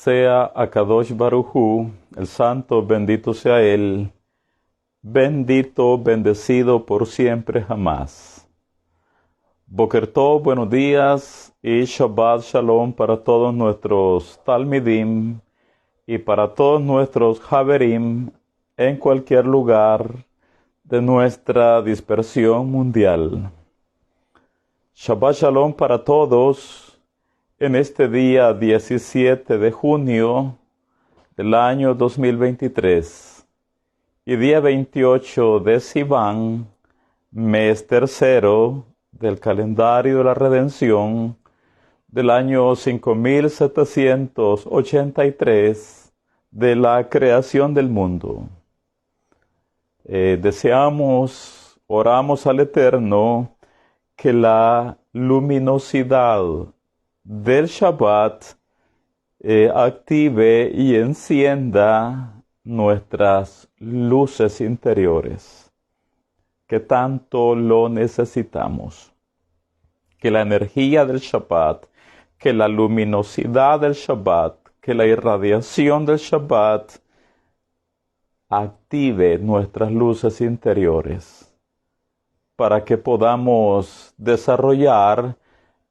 sea Akadosh Baruj Hu, el Santo, bendito sea Él, bendito, bendecido por siempre jamás. Boker Tov, buenos días, y Shabbat Shalom para todos nuestros Talmidim y para todos nuestros Haverim en cualquier lugar de nuestra dispersión mundial. Shabbat Shalom para todos en este día 17 de junio del año 2023 y día 28 de Sivan, mes tercero del calendario de la redención del año 5783 de la creación del mundo. Oramos al Eterno que la luminosidad del Shabbat active y encienda nuestras luces interiores, que tanto lo necesitamos. Que la energía del Shabbat, que la luminosidad del Shabbat, que la irradiación del Shabbat active nuestras luces interiores para que podamos desarrollar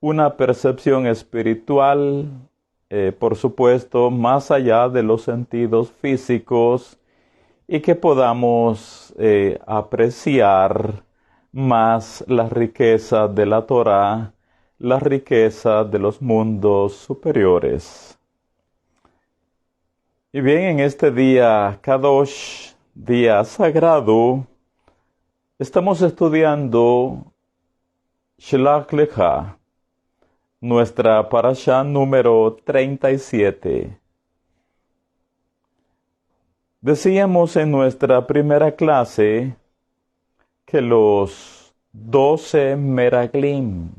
una percepción espiritual, por supuesto, más allá de los sentidos físicos, y que podamos apreciar más la riqueza de la Torá, la riqueza de los mundos superiores. Y bien, en este día Kadosh, día sagrado, estamos estudiando Shelach Lecha, nuestra parashá número 37. Decíamos en nuestra primera clase que los 12 meraglim,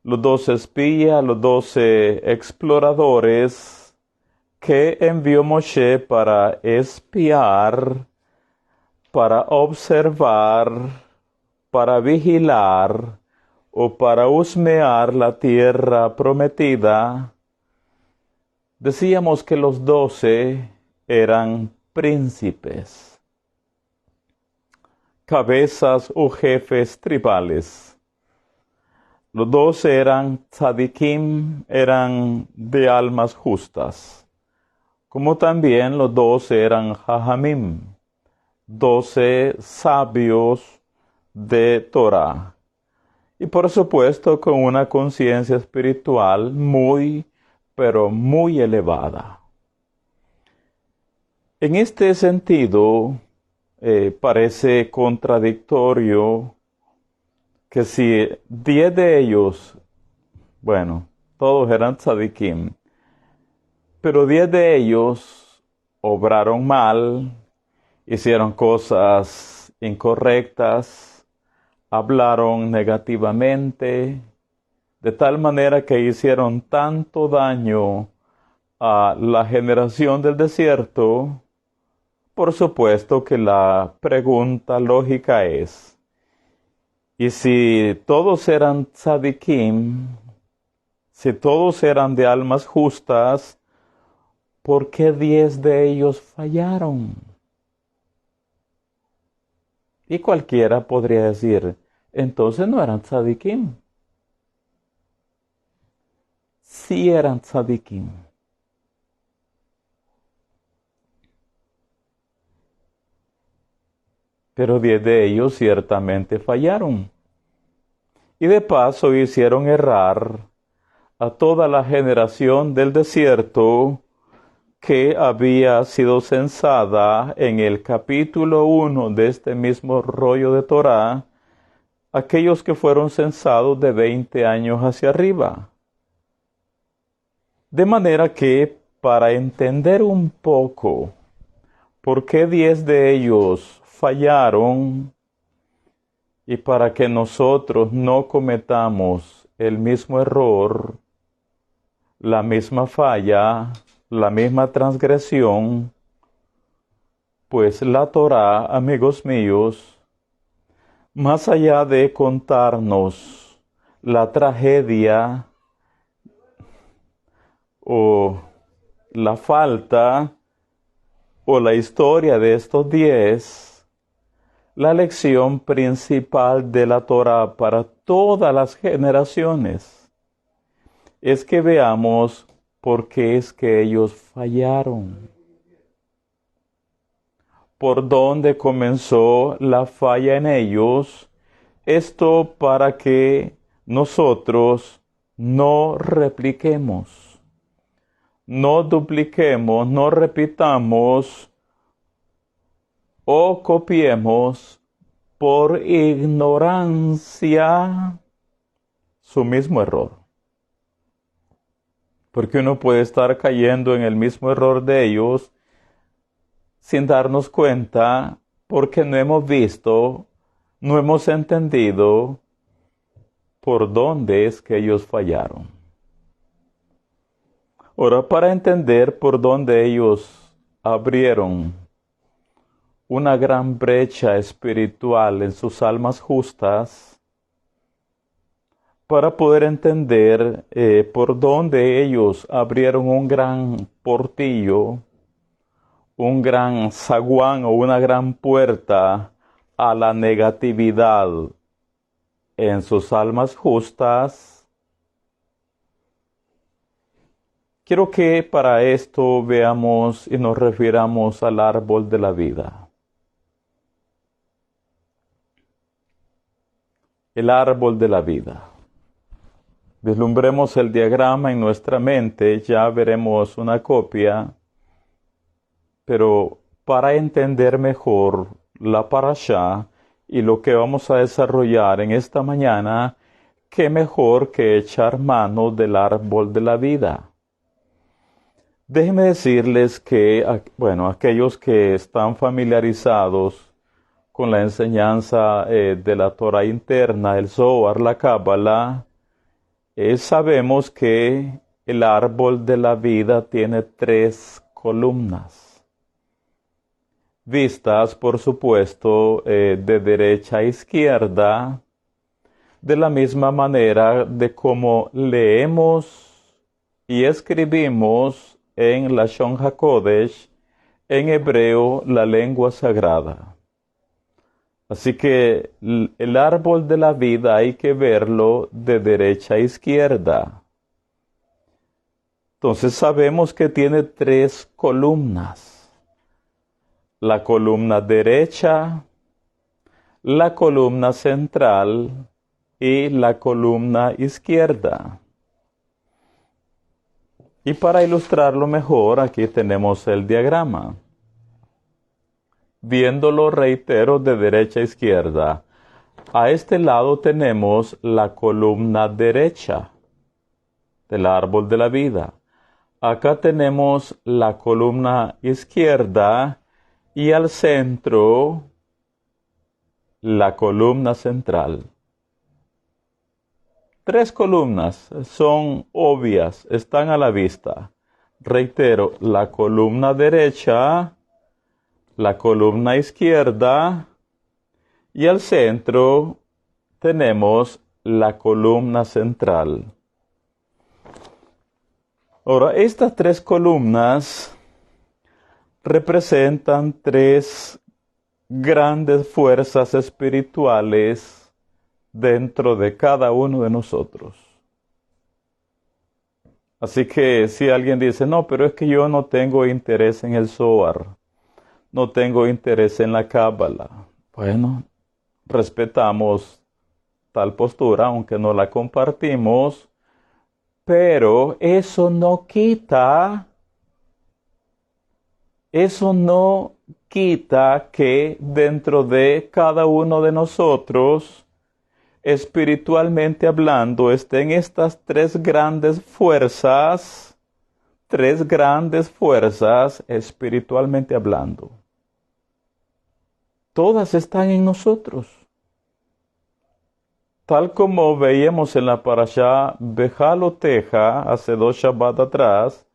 los 12 espías, los 12 exploradores que envió Moshe para espiar, para observar, para vigilar o para husmear la tierra prometida, decíamos que los 12 eran príncipes, cabezas o jefes tribales. Los 12 eran tzadikim, eran de almas justas, como también los 12 eran jajamim, 12 sabios de Torah. Y por supuesto con una conciencia espiritual muy, pero muy elevada. En este sentido, parece contradictorio que si 10 de ellos, bueno, todos eran tzadikim, pero 10 de ellos obraron mal, hicieron cosas incorrectas, hablaron negativamente, de tal manera que hicieron tanto daño a la generación del desierto. Por supuesto que la pregunta lógica es, ¿y si todos eran tzadikim, si todos eran de almas justas, por qué 10 de ellos fallaron? Y cualquiera podría decir, entonces no eran tzadikim. Sí eran tzadikim. Pero 10 de ellos ciertamente fallaron. Y de paso hicieron errar a toda la generación del desierto que había sido censada en el capítulo 1 de este mismo rollo de Torá, aquellos que fueron censados de 20 años hacia arriba. De manera que, para entender un poco por qué 10 de ellos fallaron, y para que nosotros no cometamos el mismo error, la misma falla, la misma transgresión, pues la Torá, amigos míos, más allá de contarnos la tragedia o la falta o la historia de estos 10, la lección principal de la Torá para todas las generaciones es que veamos por qué es que ellos fallaron. Por dónde comenzó la falla en ellos. Esto para que nosotros no repliquemos, no dupliquemos, no repitamos o copiemos por ignorancia su mismo error. Porque uno puede estar cayendo en el mismo error de ellos sin darnos cuenta, porque no hemos visto, no hemos entendido por dónde es que ellos fallaron. Ahora, para entender por dónde ellos abrieron una gran brecha espiritual en sus almas justas, para poder entender por dónde ellos abrieron un gran portillo, un gran zaguán o una gran puerta a la negatividad en sus almas justas, quiero que para esto veamos y nos refiramos al árbol de la vida. El árbol de la vida. Vislumbremos el diagrama en nuestra mente, ya veremos una copia, pero para entender mejor la parashá y lo que vamos a desarrollar en esta mañana, qué mejor que echar mano del árbol de la vida. Déjenme decirles que, aquellos que están familiarizados con la enseñanza de la Torah interna, el Zohar, la Cábala, sabemos que el árbol de la vida tiene 3 columnas. Vistas, por supuesto, de derecha a izquierda, de la misma manera de como leemos y escribimos en Lashon HaKodesh, en hebreo, la lengua sagrada. Así que el árbol de la vida hay que verlo de derecha a izquierda. Entonces sabemos que tiene 3 columnas. La columna derecha, la columna central y la columna izquierda. Y para ilustrarlo mejor, aquí tenemos el diagrama. Viéndolo, reitero, de derecha a izquierda. A este lado tenemos la columna derecha del árbol de la vida. Acá tenemos la columna izquierda y al centro la columna central. 3 columnas son obvias, están a la vista. Reitero, la columna derecha, la columna izquierda y al centro tenemos la columna central. Ahora, estas 3 columnas representan 3 grandes fuerzas espirituales dentro de cada uno de nosotros. Así que si alguien dice, no, pero es que yo no tengo interés en el Zohar, no tengo interés en la Cábala. Bueno, respetamos tal postura, aunque no la compartimos, pero eso no quita que dentro de cada uno de nosotros, espiritualmente hablando, estén estas 3 grandes fuerzas espiritualmente hablando. Todas están en nosotros. Tal como veíamos en la parashá Bejaloteja hace 2 Shabbat atrás,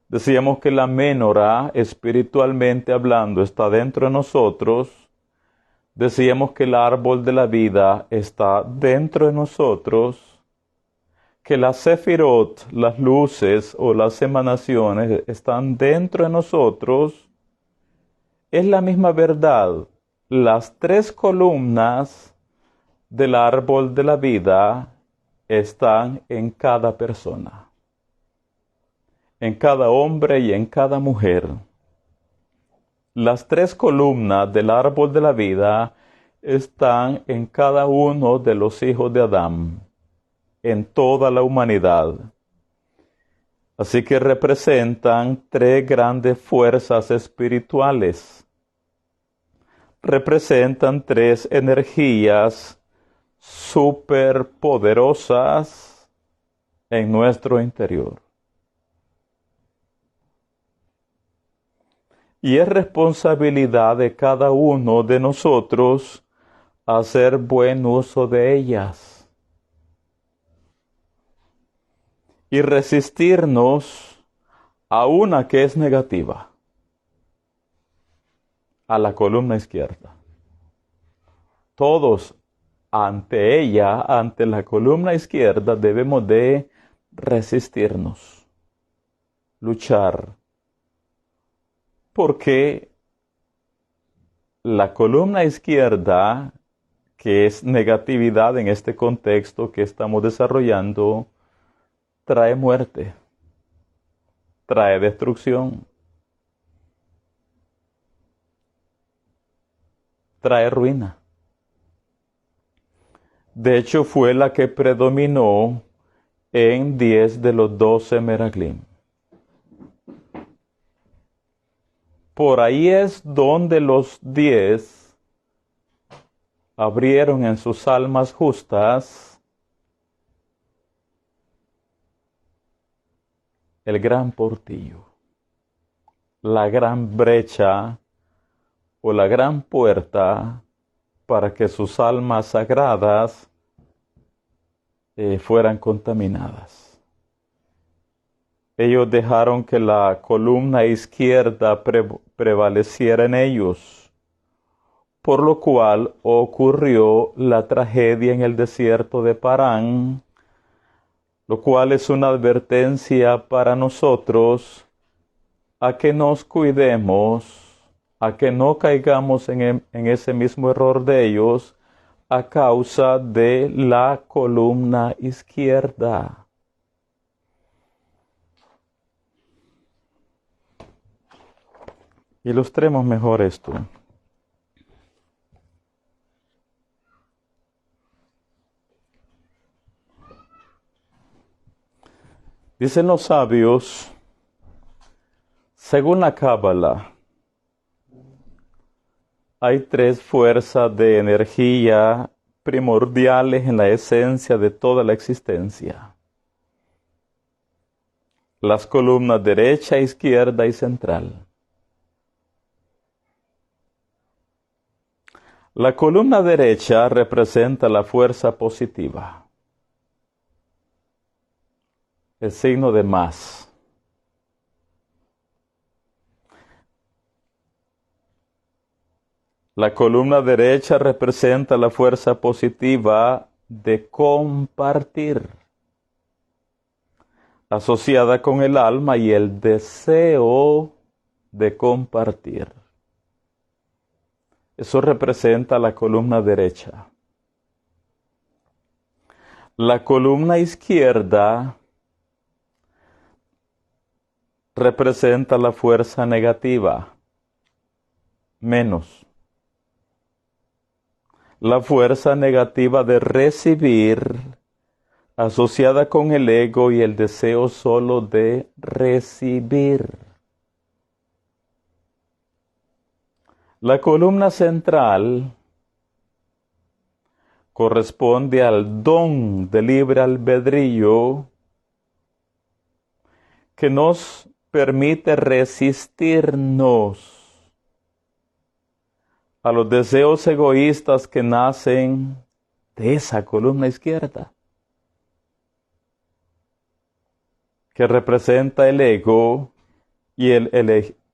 decíamos que la menorá, espiritualmente hablando, está dentro de nosotros. Decíamos que el árbol de la vida está dentro de nosotros. que las sefirot, las luces o las emanaciones están dentro de nosotros, es la misma verdad. Las 3 columnas del árbol de la vida están en cada persona, en cada hombre y en cada mujer. Las 3 columnas del árbol de la vida están en cada uno de los hijos de Adán, en toda la humanidad. Así que representan 3 grandes fuerzas espirituales. Representan 3 energías superpoderosas en nuestro interior. Y es responsabilidad de cada uno de nosotros hacer buen uso de ellas y resistirnos a una que es negativa, a la columna izquierda. Todos ante ella, ante la columna izquierda, debemos de resistirnos, luchar, porque la columna izquierda, que es negatividad en este contexto que estamos desarrollando, trae muerte, trae destrucción, trae ruina. De hecho, fue la que predominó en 10 de los 12 Meraglim. Por ahí es donde los 10 abrieron en sus almas justas el gran portillo, la gran brecha o la gran puerta para que sus almas sagradas fueran contaminadas. Ellos dejaron que la columna izquierda prevaleciera en ellos, por lo cual ocurrió la tragedia en el desierto de Parán, lo cual es una advertencia para nosotros a que nos cuidemos, a que no caigamos en ese mismo error de ellos a causa de la columna izquierda. Ilustremos mejor esto. Dicen los sabios, según la Cábala, hay 3 fuerzas de energía primordiales en la esencia de toda la existencia. Las columnas derecha, izquierda y central. La columna derecha representa la fuerza positiva, el signo de más. La columna derecha representa la fuerza positiva de compartir, asociada con el alma y el deseo de compartir. Eso representa la columna derecha. La columna izquierda representa la fuerza negativa, menos. La fuerza negativa de recibir, asociada con el ego y el deseo solo de recibir. La columna central corresponde al don de libre albedrío que nos permite resistirnos a los deseos egoístas que nacen de esa columna izquierda, que representa el ego y el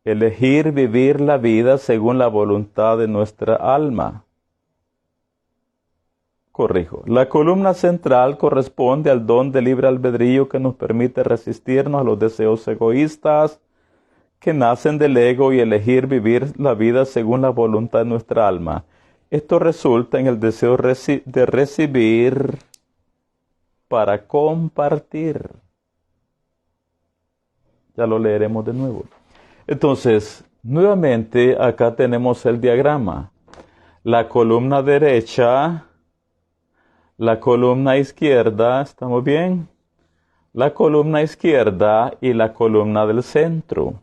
elegir vivir la vida según la voluntad de nuestra alma. corrijo. La columna central corresponde al don de libre albedrío que nos permite resistirnos a los deseos egoístas que nacen del ego y elegir vivir la vida según la voluntad de nuestra alma. Esto resulta en el deseo de recibir para compartir. Ya lo leeremos de nuevo. Entonces, nuevamente acá tenemos el diagrama. La columna derecha, la columna izquierda, ¿estamos bien? La columna izquierda y la columna del centro.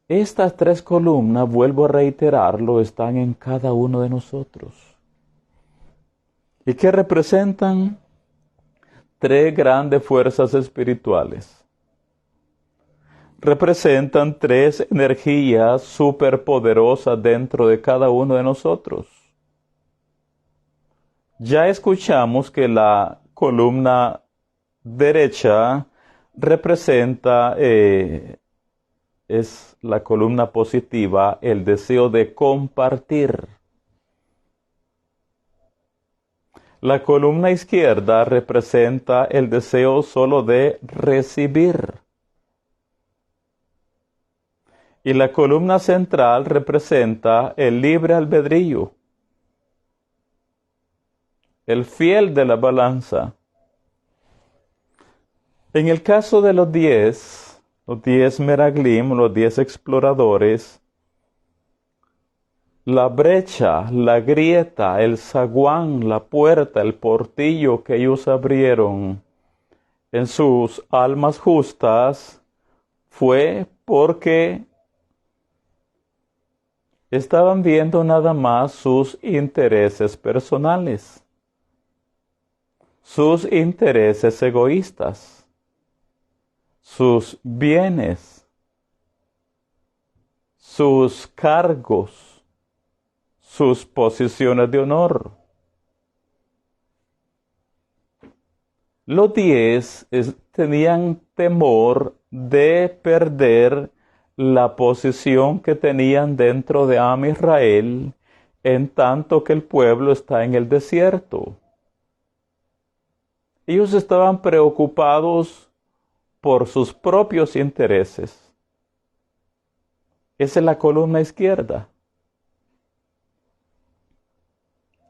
Estas tres columnas, vuelvo a reiterarlo, están en cada uno de nosotros. ¿Y qué representan? Tres grandes fuerzas espirituales. Representan tres energías superpoderosas dentro de cada uno de nosotros. Ya escuchamos que la columna derecha representa, es la columna positiva, el deseo de compartir. La columna izquierda representa el deseo solo de recibir. Y la columna central representa el libre albedrío, el fiel de la balanza. En el caso de los 10 Meraglim, los 10 exploradores, la brecha, la grieta, el zaguán, la puerta, el portillo que ellos abrieron en sus almas justas fue porque estaban viendo nada más sus intereses personales, sus intereses egoístas, sus bienes, sus cargos, sus posiciones de honor. Los 10 tenían temor de perder la posición que tenían dentro de Am Israel, en tanto que el pueblo está en el desierto. Ellos estaban preocupados por sus propios intereses. Esa es la columna izquierda.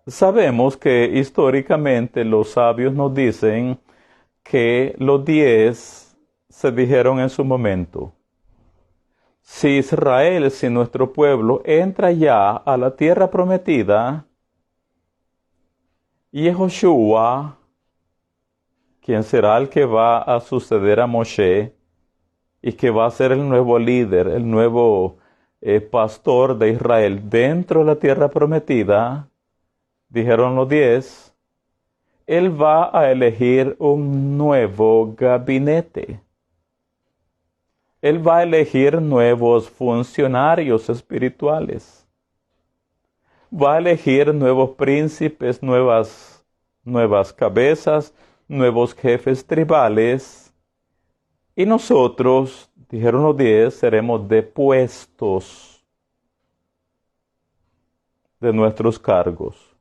Sabemos que históricamente los sabios nos dicen que los 10 se dijeron en su momento: si Israel, si nuestro pueblo entra ya a la tierra prometida, Yehoshua, quien será el que va a suceder a Moshe y que va a ser el nuevo líder, el nuevo pastor de Israel dentro de la tierra prometida, dijeron los 10, él va a elegir un nuevo gabinete. Él va a elegir nuevos funcionarios espirituales. Va a elegir nuevos príncipes, nuevas cabezas, nuevos jefes tribales. Y nosotros, dijeron los 10, seremos depuestos de nuestros cargos.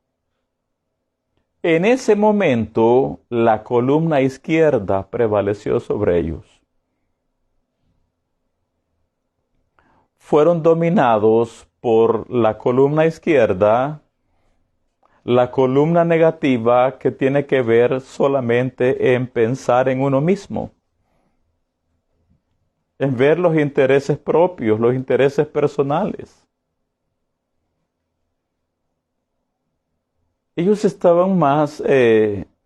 En ese momento, la columna izquierda prevaleció sobre ellos. Fueron dominados por la columna izquierda, la columna negativa que tiene que ver solamente en pensar en uno mismo, en ver los intereses propios, los intereses personales. Ellos estaban más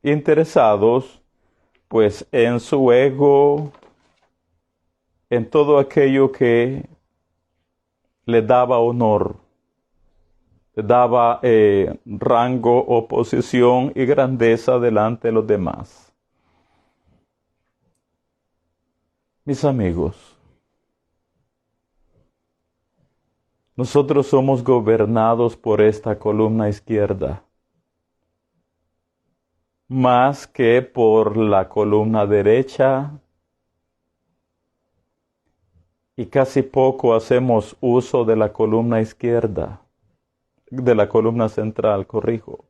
interesados, pues, en su ego, en todo aquello que le daba honor, le daba rango o posición y grandeza delante de los demás. Mis amigos, nosotros somos gobernados por esta columna izquierda, más que por la columna derecha, y casi poco hacemos uso de la columna izquierda. de la columna central, corrijo.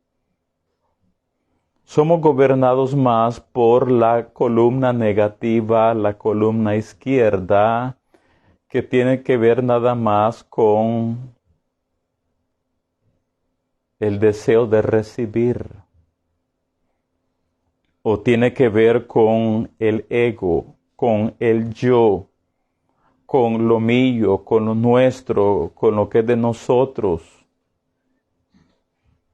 Somos gobernados más por la columna negativa, la columna izquierda, que tiene que ver nada más con el deseo de recibir, o tiene que ver con el ego, con el yo, con lo mío, con lo nuestro, con lo que es de nosotros.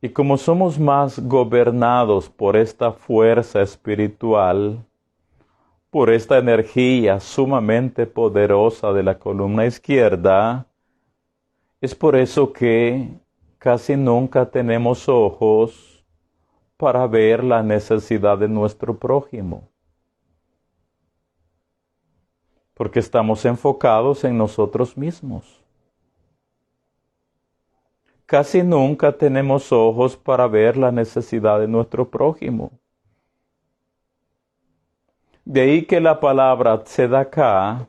Y como somos más gobernados por esta fuerza espiritual, por esta energía sumamente poderosa de la columna izquierda, es por eso que casi nunca tenemos ojos para ver la necesidad de nuestro prójimo, porque estamos enfocados en nosotros mismos. Casi nunca tenemos ojos para ver la necesidad de nuestro prójimo. De ahí que la palabra tzedakah,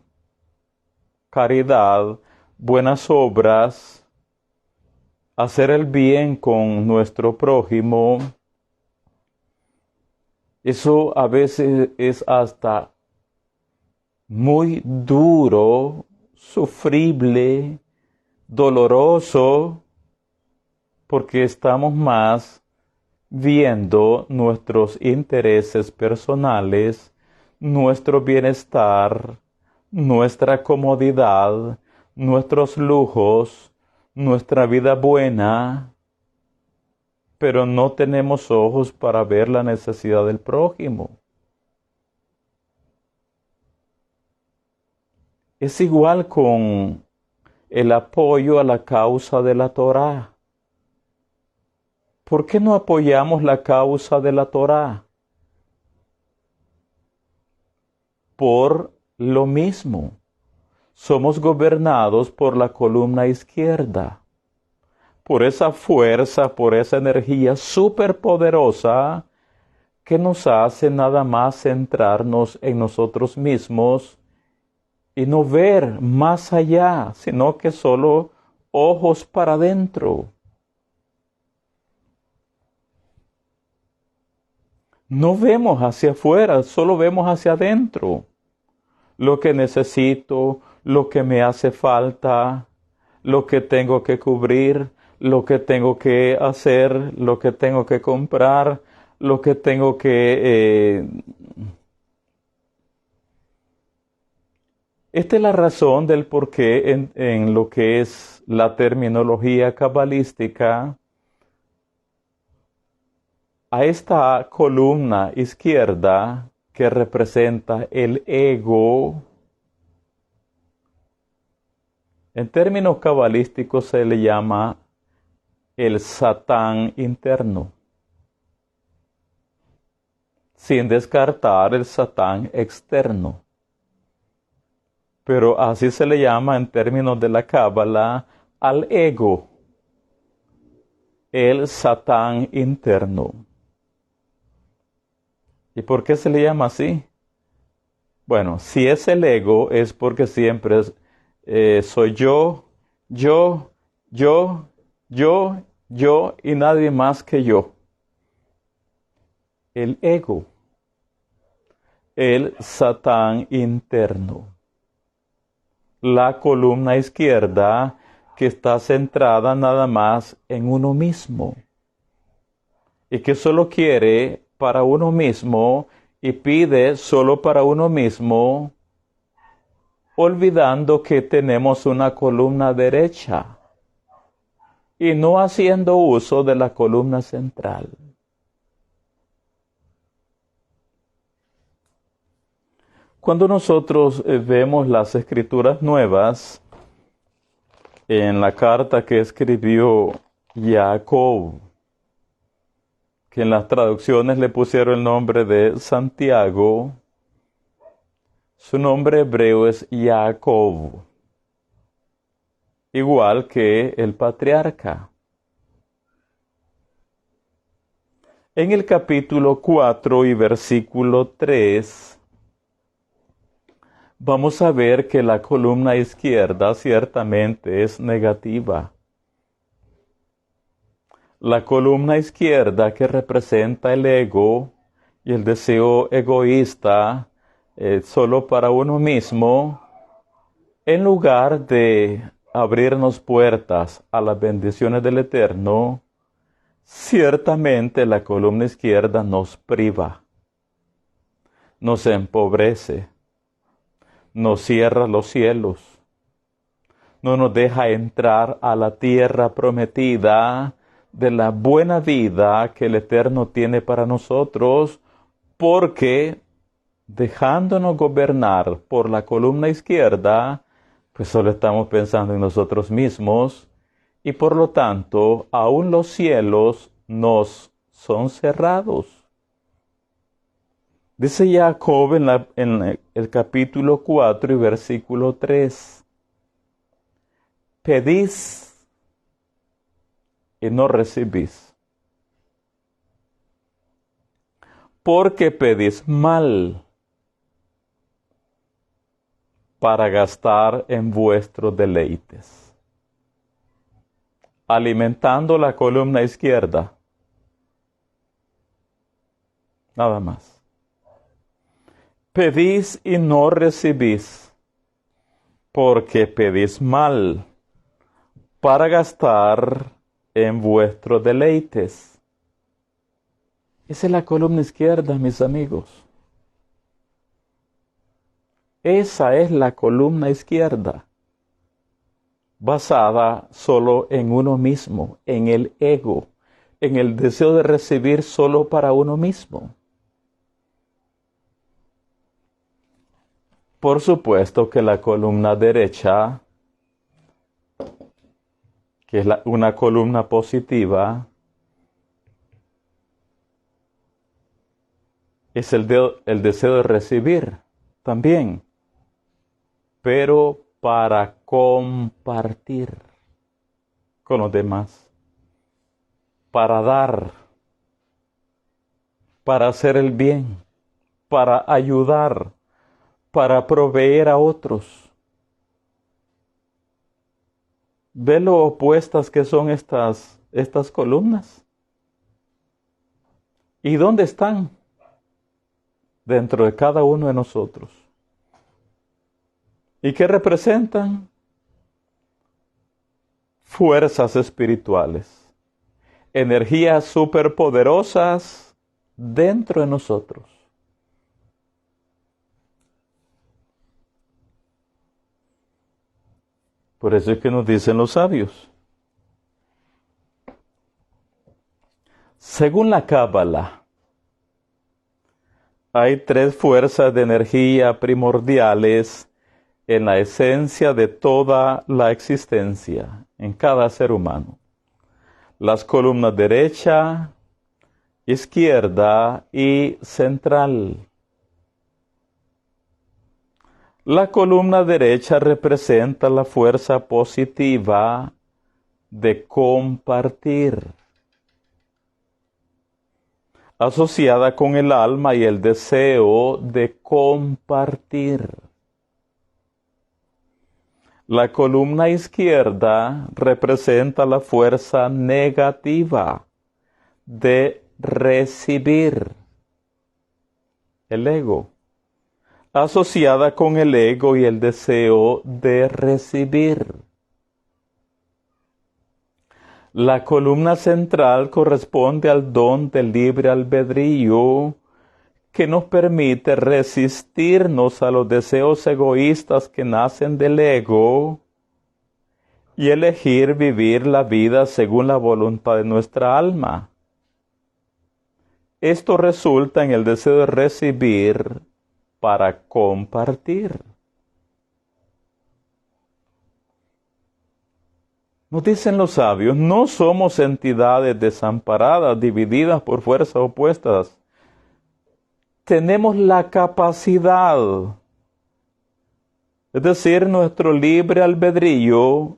caridad, buenas obras, hacer el bien con nuestro prójimo, eso a veces es hasta muy duro, sufrible, doloroso, porque estamos más viendo nuestros intereses personales, nuestro bienestar, nuestra comodidad, nuestros lujos, nuestra vida buena, pero no tenemos ojos para ver la necesidad del prójimo. Es igual con el apoyo a la causa de la Torá. ¿Por qué no apoyamos la causa de la Torá? Por lo mismo, somos gobernados por la columna izquierda, por esa fuerza, por esa energía superpoderosa que nos hace nada más centrarnos en nosotros mismos y no ver más allá, sino que solo ojos para adentro. No vemos hacia afuera, solo vemos hacia adentro. Lo que necesito, lo que me hace falta, lo que tengo que cubrir, lo que tengo que hacer, lo que tengo que comprar, lo que tengo que... Esta es la razón del por qué en lo que es la terminología cabalística, a esta columna izquierda que representa el ego, en términos cabalísticos se le llama el Satán interno, sin descartar el Satán externo. Pero así se le llama en términos de la Cábala al ego, el Satán interno. ¿Y por qué se le llama así? Bueno, si es el ego es porque siempre soy yo y nadie más que yo. El ego, el Satán interno. La columna izquierda que está centrada nada más en uno mismo y que solo quiere para uno mismo y pide solo para uno mismo, olvidando que tenemos una columna derecha y no haciendo uso de la columna central. Cuando nosotros vemos las escrituras nuevas, en la carta que escribió Jacob, que en las traducciones le pusieron el nombre de Santiago, su nombre hebreo es Jacob, igual que el patriarca. En el capítulo 4 y versículo 3, vamos a ver que la columna izquierda ciertamente es negativa. La columna izquierda, que representa el ego y el deseo egoísta solo para uno mismo, en lugar de abrirnos puertas a las bendiciones del Eterno, ciertamente la columna izquierda nos priva, nos empobrece, nos cierra los cielos, no nos deja entrar a la tierra prometida de la buena vida que el Eterno tiene para nosotros, porque dejándonos gobernar por la columna izquierda, pues solo estamos pensando en nosotros mismos, y por lo tanto, aún los cielos nos son cerrados. Dice Jacob en el capítulo 4 y versículo 3, pedís y no recibís, porque pedís mal para gastar en vuestros deleites, alimentando la columna izquierda, nada más. Pedís y no recibís, porque pedís mal para gastar en vuestros deleites. Esa es la columna izquierda, mis amigos. Esa es la columna izquierda, basada solo en uno mismo, en el ego, en el deseo de recibir solo para uno mismo. Por supuesto que la columna derecha, que es una columna positiva, es el deseo de recibir también, pero para compartir con los demás, para dar, para hacer el bien, para ayudar, para proveer a otros. ¿Ve lo opuestas que son estas columnas? ¿Y dónde están? Dentro de cada uno de nosotros. ¿Y qué representan? Fuerzas espirituales, energías superpoderosas dentro de nosotros. Por eso es que nos dicen los sabios. Según la Cábala, hay 3 fuerzas de energía primordiales en la esencia de toda la existencia, en cada ser humano. Las columnas derecha, izquierda y central. La columna derecha representa la fuerza positiva de compartir, asociada con el alma y el deseo de compartir. La columna izquierda representa la fuerza negativa de recibir, el ego, asociada con el ego y el deseo de recibir. La columna central corresponde al don del libre albedrío, que nos permite resistirnos a los deseos egoístas que nacen del ego y elegir vivir la vida según la voluntad de nuestra alma. Esto resulta en el deseo de recibir para compartir. Nos dicen los sabios, no somos entidades desamparadas, divididas por fuerzas opuestas. Tenemos la capacidad, es decir, nuestro libre albedrío,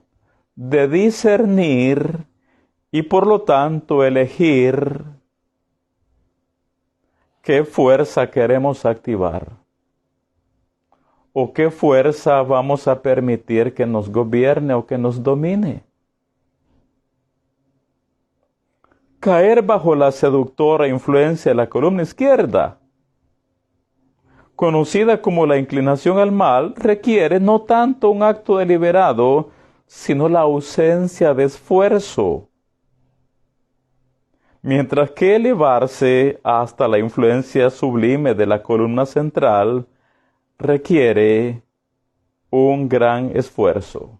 de discernir y por lo tanto elegir qué fuerza queremos activar o qué fuerza vamos a permitir que nos gobierne o que nos domine. Caer bajo la seductora influencia de la columna izquierda, conocida como la inclinación al mal, requiere no tanto un acto deliberado, sino la ausencia de esfuerzo. Mientras que elevarse hasta la influencia sublime de la columna central requiere un gran esfuerzo.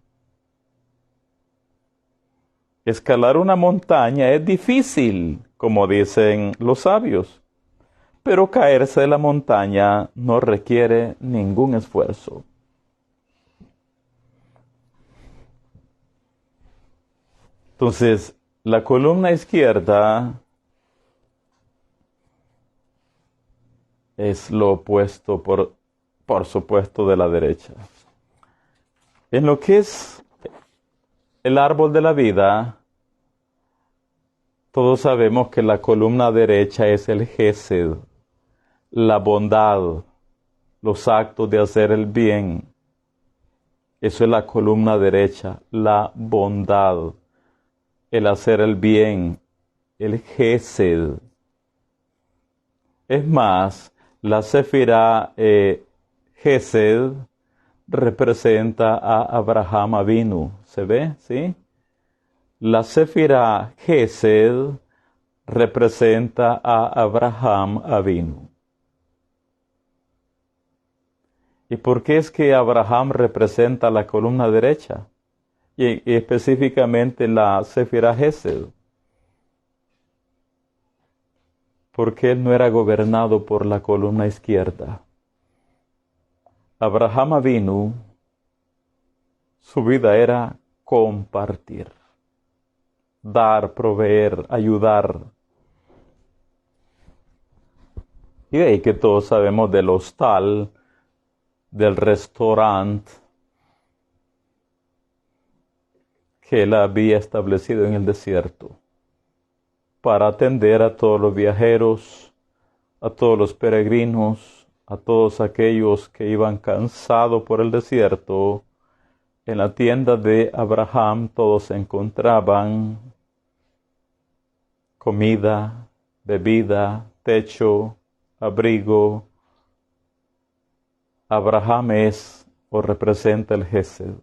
Escalar una montaña es difícil, como dicen los sabios, pero caerse de la montaña no requiere ningún esfuerzo. Entonces, la columna izquierda es lo opuesto, por supuesto, de la derecha. En lo que es el árbol de la vida, todos sabemos que la columna derecha es el Gesed, la bondad, los actos de hacer el bien. Eso es la columna derecha, la bondad, el hacer el bien, el Gesed. Es más, la Sefirá Gesed representa a Abraham Avinu. ¿Se ve? ¿Sí? La Sefirá Gesed representa a Abraham Avinu. ¿Y por qué es que Abraham representa la columna derecha? Y específicamente la Sefirá Gesed. Porque él no era gobernado por la columna izquierda. Abraham Avinu, su vida era compartir, dar, proveer, ayudar. Y de ahí que todos sabemos del hostal, del restaurante que él había establecido en el desierto para atender a todos los viajeros, a todos los peregrinos, a todos aquellos que iban cansados por el desierto. En la tienda de Abraham todos encontraban comida, bebida, techo, abrigo. Abraham es o representa el Gesed,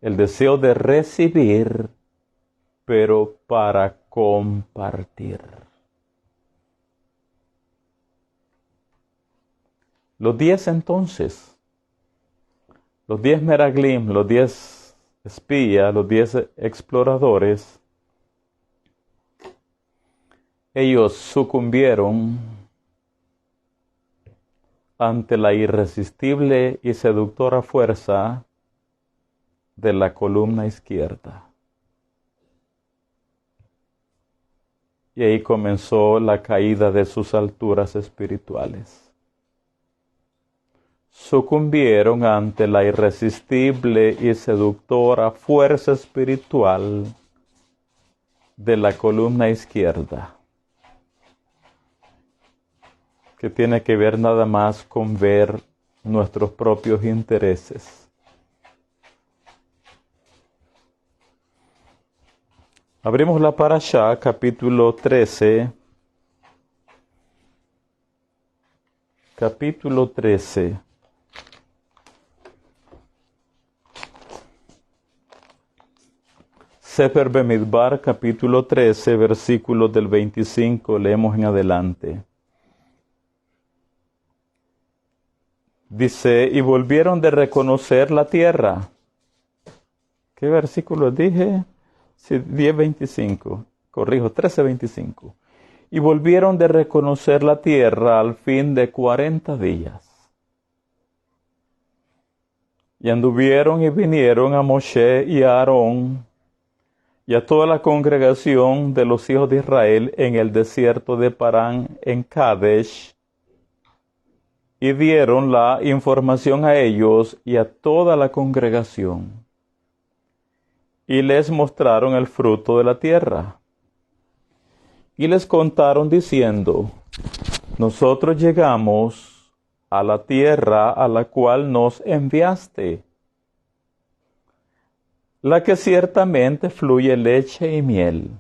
el deseo de recibir, pero para compartir. Los 10 entonces, los 10 meraglim, los 10 espías, los 10 exploradores, ellos sucumbieron ante la irresistible y seductora fuerza de la columna izquierda. Y ahí comenzó la caída de sus alturas espirituales. Sucumbieron ante la irresistible y seductora fuerza espiritual de la columna izquierda, que tiene que ver nada más con ver nuestros propios intereses. Abrimos la Parashá, capítulo 13. Capítulo 13. Sefer Bemidbar, capítulo 13, versículos del 25, leemos en adelante. Dice, y volvieron de reconocer la tierra. ¿Qué versículo dije? Sí, 10:25. Corrijo, 13:25. Y volvieron de reconocer la tierra al fin de 40 días. Y anduvieron y vinieron a Moshe y a Aarón y a toda la congregación de los hijos de Israel en el desierto de Parán en Kadesh, y dieron la información a ellos y a toda la congregación, y les mostraron el fruto de la tierra. Y les contaron diciendo, nosotros llegamos a la tierra a la cual nos enviaste, la que ciertamente fluye leche y miel.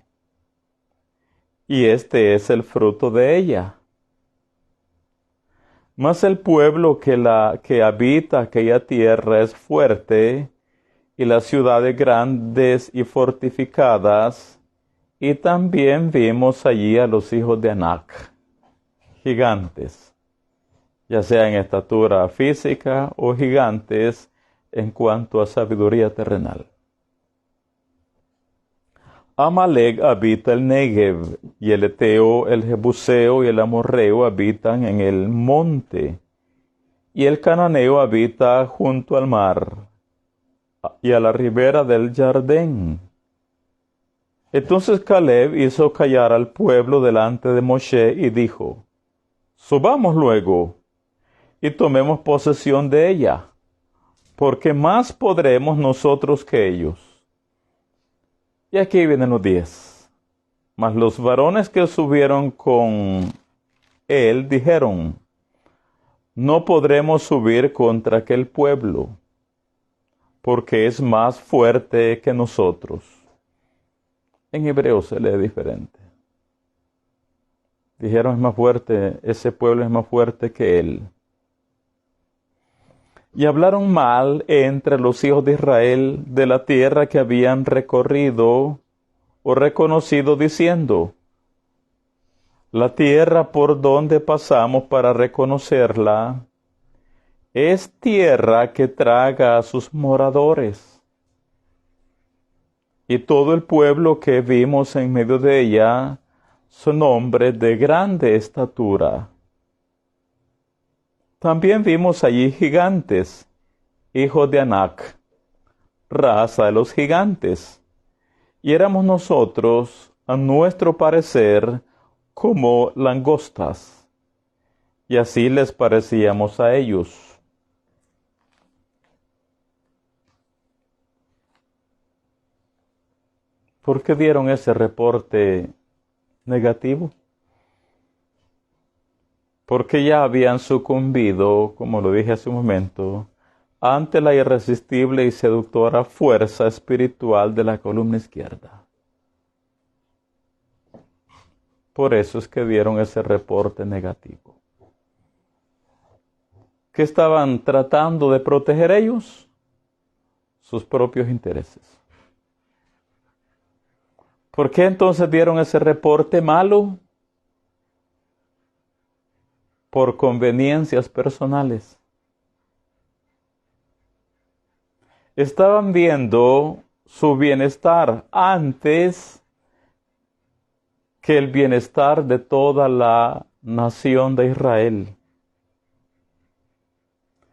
y este es el fruto de ella. Mas el pueblo que habita aquella tierra es fuerte, y las ciudades grandes y fortificadas, y también vimos allí a los hijos de Anac, gigantes, ya sea en estatura física o gigantes en cuanto a sabiduría terrenal. Amalek habita el Negev, y el Eteo, el Jebuseo y el Amorreo habitan en el monte, y el Cananeo habita junto al mar, y a la ribera del Jardín. Entonces Caleb hizo callar al pueblo delante de Moshe y dijo: Subamos luego, y tomemos posesión de ella, porque más podremos nosotros que ellos. Y aquí vienen los 10. Mas los varones que subieron con él dijeron: No podremos subir contra aquel pueblo, porque es más fuerte que nosotros. En hebreo se lee diferente. Dijeron: es más fuerte, ese pueblo es más fuerte que él. Y hablaron mal entre los hijos de Israel de la tierra que habían recorrido o reconocido, diciendo: La tierra por donde pasamos para reconocerla es tierra que traga a sus moradores. Y todo el pueblo que vimos en medio de ella son hombres de grande estatura. También vimos allí gigantes, hijos de Anac, raza de los gigantes, y éramos nosotros, a nuestro parecer, como langostas, y así les parecíamos a ellos. ¿Por qué dieron ese reporte negativo? Porque ya habían sucumbido, como lo dije hace un momento, ante la irresistible y seductora fuerza espiritual de la columna izquierda. Por eso es que dieron ese reporte negativo. ¿Qué estaban tratando de proteger ellos? Sus propios intereses. ¿Por qué entonces dieron ese reporte malo? Por conveniencias personales. Estaban viendo su bienestar antes que el bienestar de toda la nación de Israel.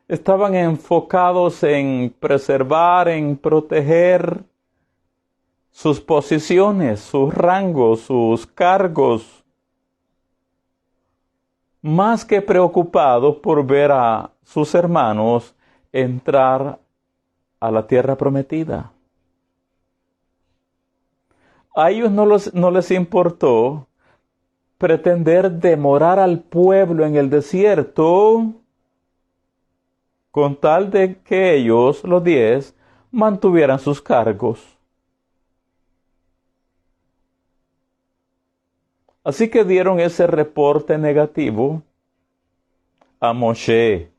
Estaban enfocados en preservar, en proteger sus posiciones, sus rangos, sus cargos, más que preocupados por ver a sus hermanos entrar a la tierra prometida. A ellos no les importó pretender demorar al pueblo en el desierto con tal de que ellos, los 10, mantuvieran sus cargos. Así que dieron ese reporte negativo a Moshe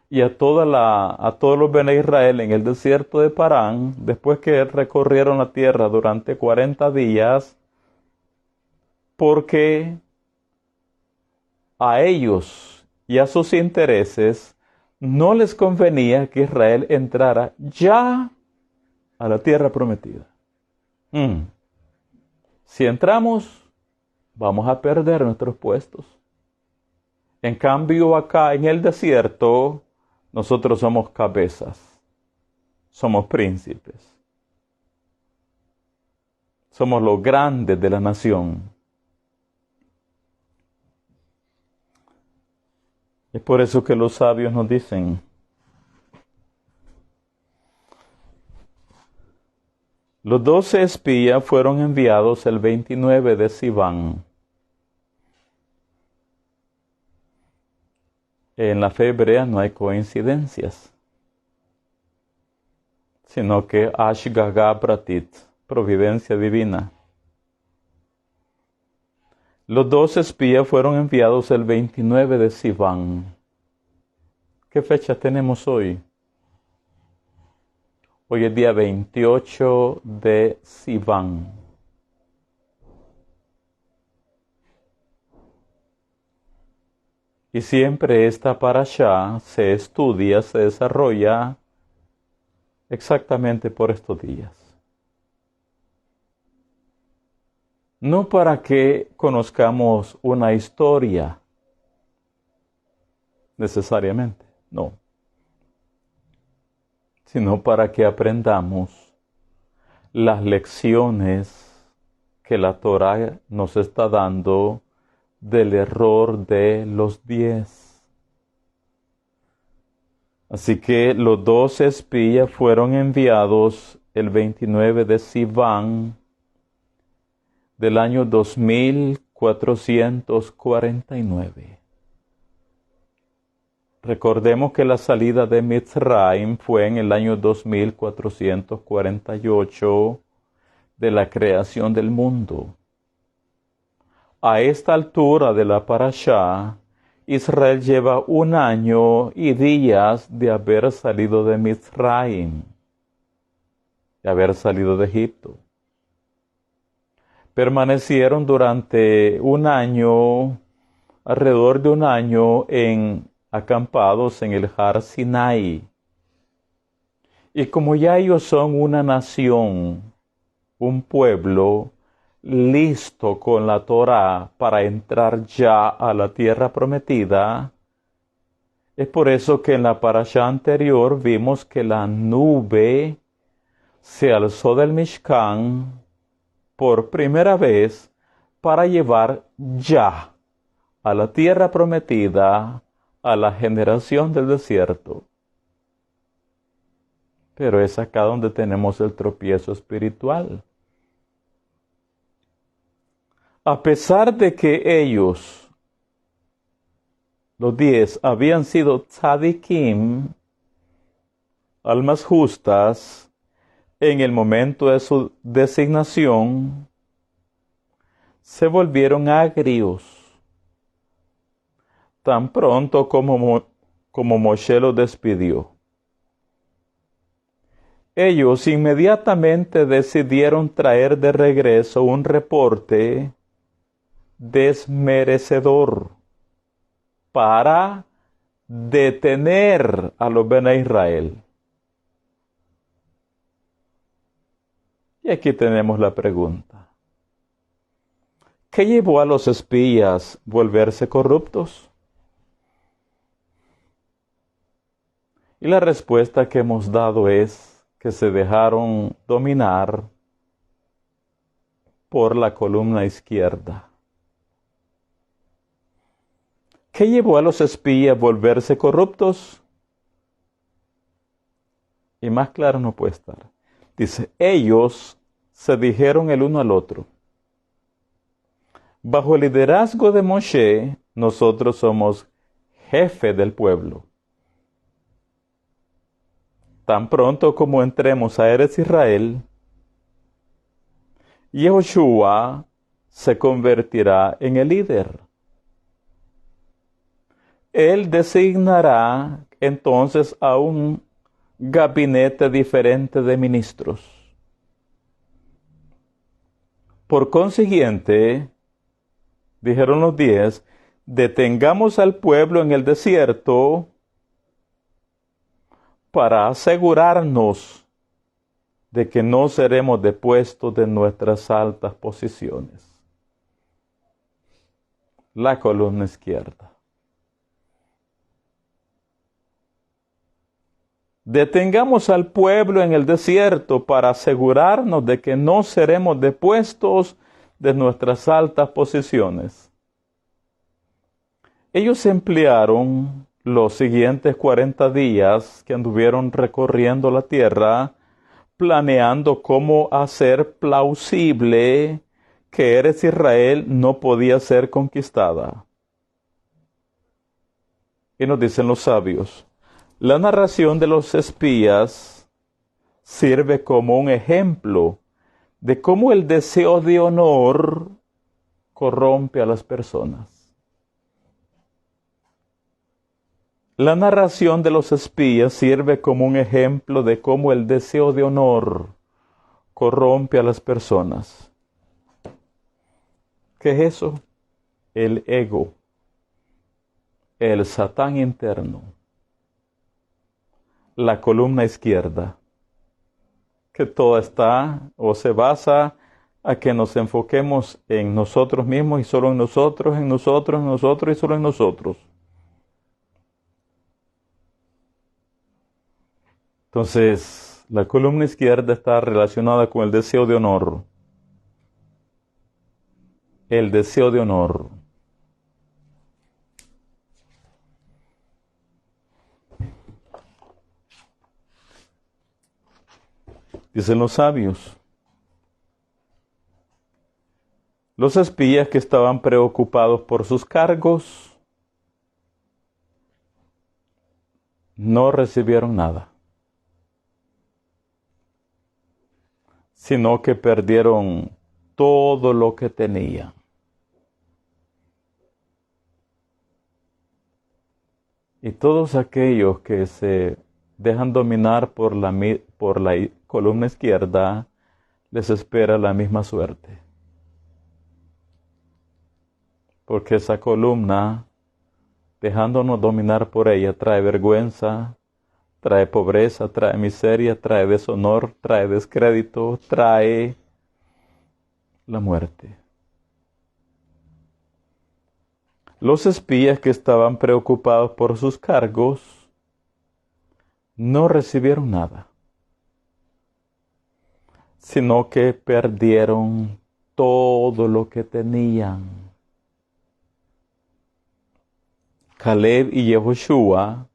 y a todos los Bene Israel en el desierto de Parán, después que recorrieron la tierra durante 40 días, porque a ellos y a sus intereses no les convenía que Israel entrara ya a la tierra prometida. Si entramos, vamos a perder nuestros puestos. En cambio, acá en el desierto, nosotros somos cabezas, somos príncipes, somos los grandes de la nación. Es por eso que los sabios nos dicen: los 12 espías fueron enviados el 29 de Sivan. En la fe hebrea no hay coincidencias, sino que Ashgaga Pratit, providencia divina. Los 2 espías fueron enviados el 29 de Sivan. ¿Qué fecha tenemos hoy? Hoy es día 28 de Sivan. Y siempre esta parashá se estudia, se desarrolla exactamente por estos días. No para que conozcamos una historia, necesariamente, no. Sino para que aprendamos las lecciones que la Torá nos está dando del error de los 10. Así que los 2 espías fueron enviados el 29 de Sivan del año 2449. Recordemos que la salida de Mitzrayim fue en el año 2448 de la creación del mundo. A esta altura de la parashá, Israel lleva 1 año y días de haber salido de Mitzrayim, de haber salido de Egipto. Permanecieron durante 1 año, alrededor de 1 año, acampados en el Har Sinai. Y como ya ellos son una nación, un pueblo, listo con la Torá para entrar ya a la tierra prometida, es por eso que en la parashá anterior vimos que la nube se alzó del Mishkan por primera vez para llevar ya a la tierra prometida a la generación del desierto. Pero es acá donde tenemos el tropiezo espiritual. A pesar de que ellos, los 10, habían sido tzadikim, almas justas, en el momento de su designación, se volvieron agrios. Tan pronto como Moshe los despidió. Ellos inmediatamente decidieron traer de regreso un reporte desmerecedor para detener a los Bene Israel. Y aquí tenemos la pregunta. ¿Qué llevó a los espías a volverse corruptos? Y la respuesta que hemos dado es que se dejaron dominar por la columna izquierda. ¿Qué llevó a los espías a volverse corruptos? Y más claro no puede estar. Dice, ellos se dijeron el uno al otro. Bajo el liderazgo de Moshe, nosotros somos jefe del pueblo. Tan pronto como entremos a Eretz Israel, Yehoshua se convertirá en el líder. Él designará entonces a un gabinete diferente de ministros. Por consiguiente, dijeron los 10, detengamos al pueblo en el desierto para asegurarnos de que no seremos depuestos de nuestras altas posiciones. La columna izquierda. Detengamos al pueblo en el desierto para asegurarnos de que no seremos depuestos de nuestras altas posiciones. Ellos emplearon los siguientes 40 días que anduvieron recorriendo la tierra, planeando cómo hacer plausible que Eretz Israel no podía ser conquistada. Y nos dicen los sabios, la narración de los espías sirve como un ejemplo de cómo el deseo de honor corrompe a las personas. La narración de los espías sirve como un ejemplo de cómo el deseo de honor corrompe a las personas. ¿Qué es eso? El ego, el Satán interno, la columna izquierda, que toda está o se basa a que nos enfoquemos en nosotros mismos y solo en nosotros, en nosotros, en nosotros y solo en nosotros. Entonces, la columna izquierda está relacionada con el deseo de honor. El deseo de honor. Dicen los sabios. Los espías que estaban preocupados por sus cargos no recibieron nada, sino que perdieron todo lo que tenían. Y todos aquellos que se dejan dominar por la columna izquierda, les espera la misma suerte. Porque esa columna, dejándonos dominar por ella, trae vergüenza, trae pobreza, trae miseria, trae deshonor, trae descrédito, trae la muerte. Los espías que estaban preocupados por sus cargos no recibieron nada, sino que perdieron todo lo que tenían. Caleb y Yehoshua,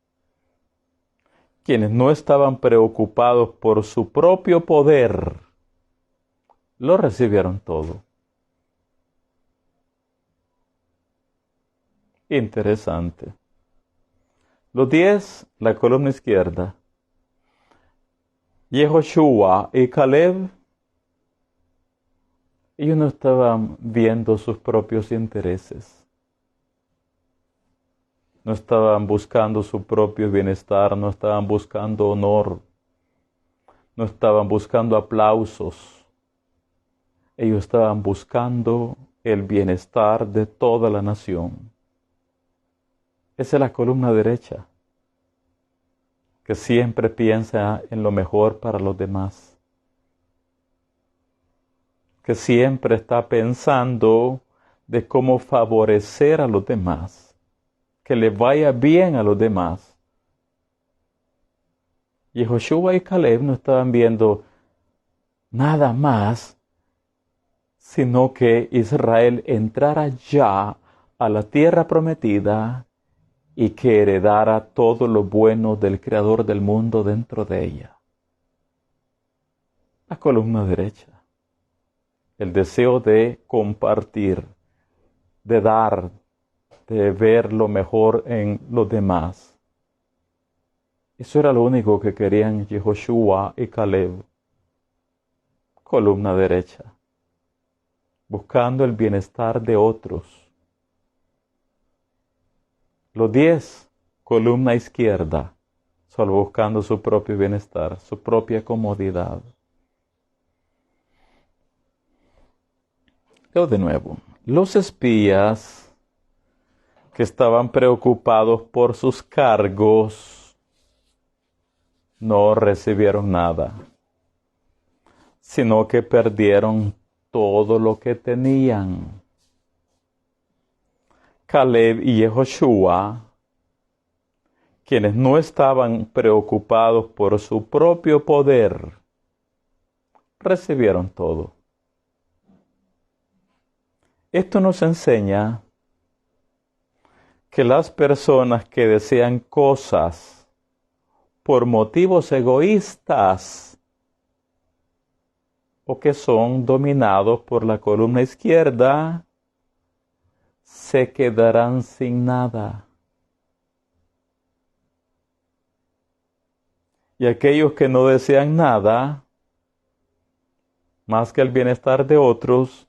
quienes no estaban preocupados por su propio poder, lo recibieron todo. Interesante. Los 10, la columna izquierda. Yehoshua y Caleb, ellos no estaban viendo sus propios intereses. No estaban buscando su propio bienestar, no estaban buscando honor, no estaban buscando aplausos. Ellos estaban buscando el bienestar de toda la nación. Esa es la columna derecha, que siempre piensa en lo mejor para los demás, que siempre está pensando de cómo favorecer a los demás, que le vaya bien a los demás. Y Joshua y Caleb no estaban viendo nada más, sino que Israel entrara ya a la tierra prometida y que heredara todo lo bueno del Creador del mundo dentro de ella. La columna derecha. El deseo de compartir, de dar, de ver lo mejor en los demás. Eso era lo único que querían Yehoshua y Caleb. Columna derecha. Buscando el bienestar de otros. Los 10, columna izquierda, solo buscando su propio bienestar, su propia comodidad. Leo de nuevo. Los espías que estaban preocupados por sus cargos no recibieron nada, sino que perdieron todo lo que tenían. Caleb y Yehoshua, quienes no estaban preocupados por su propio poder, recibieron todo. Esto nos enseña que las personas que desean cosas por motivos egoístas o que son dominados por la columna izquierda, se quedarán sin nada. Y aquellos que no desean nada, más que el bienestar de otros,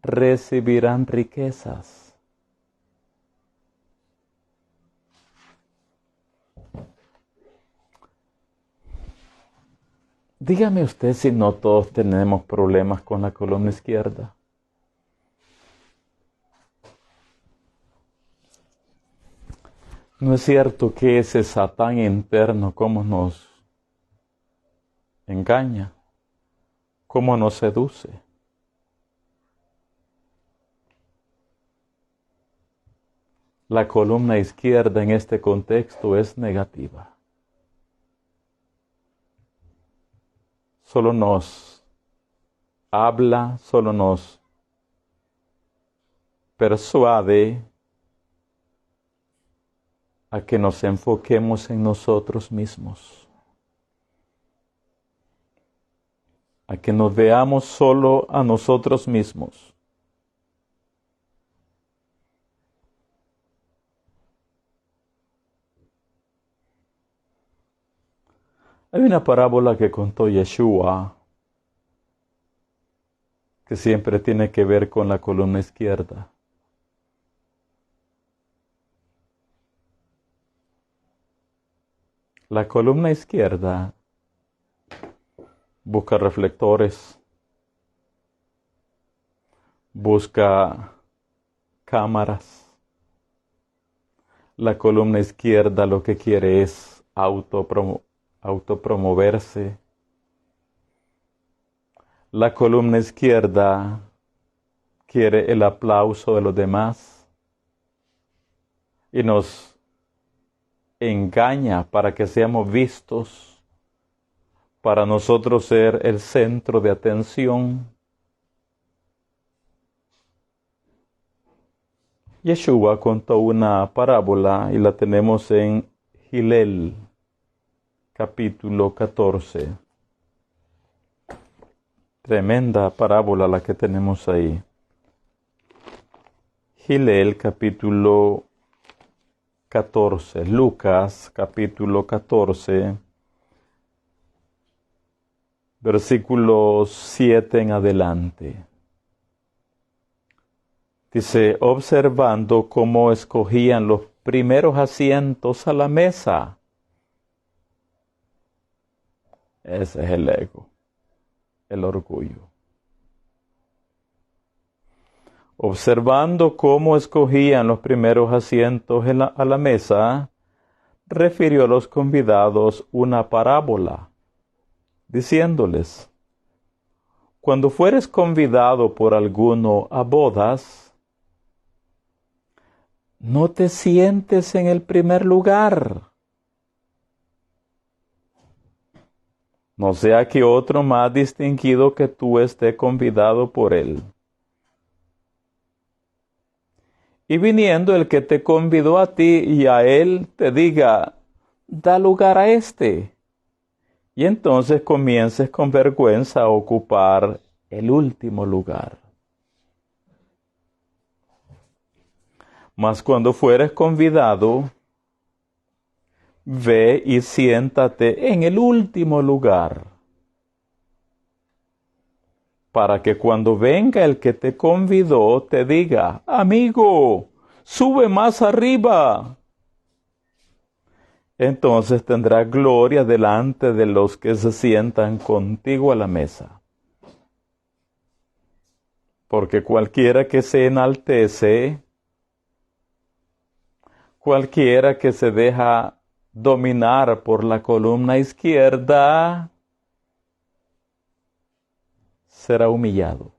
recibirán riquezas. Dígame usted si no todos tenemos problemas con la columna izquierda. ¿No es cierto que ese Satán interno cómo nos engaña? ¿Cómo nos seduce? La columna izquierda en este contexto es negativa. Solo nos habla, solo nos persuade a que nos enfoquemos en nosotros mismos, a que nos veamos solo a nosotros mismos. Hay una parábola que contó Yeshua que siempre tiene que ver con la columna izquierda. La columna izquierda busca reflectores, busca cámaras. La columna izquierda lo que quiere es autopromoverse. La columna izquierda quiere el aplauso de los demás y nos engaña para que seamos vistos, para nosotros ser el centro de atención. Yeshua contó una parábola y la tenemos en Hillel, capítulo 14. Tremenda parábola la que tenemos ahí. Hillel, capítulo 14. Lucas, capítulo 14, versículos 7 en adelante. Dice, observando cómo escogían los primeros asientos a la mesa. Ese es el ego, el orgullo. Observando cómo escogían los primeros asientos a la mesa, refirió a los convidados una parábola, diciéndoles, cuando fueres convidado por alguno a bodas, no te sientes en el primer lugar, no sea que otro más distinguido que tú esté convidado por él. Y viniendo el que te convidó a ti y a él, te diga, da lugar a este. Y entonces comiences con vergüenza a ocupar el último lugar. Mas cuando fueres convidado, ve y siéntate en el último lugar, para que cuando venga el que te convidó te diga, amigo, sube más arriba. Entonces tendrás gloria delante de los que se sientan contigo a la mesa. Porque cualquiera que se enaltece, cualquiera que se deja dominar por la columna izquierda, será humillado.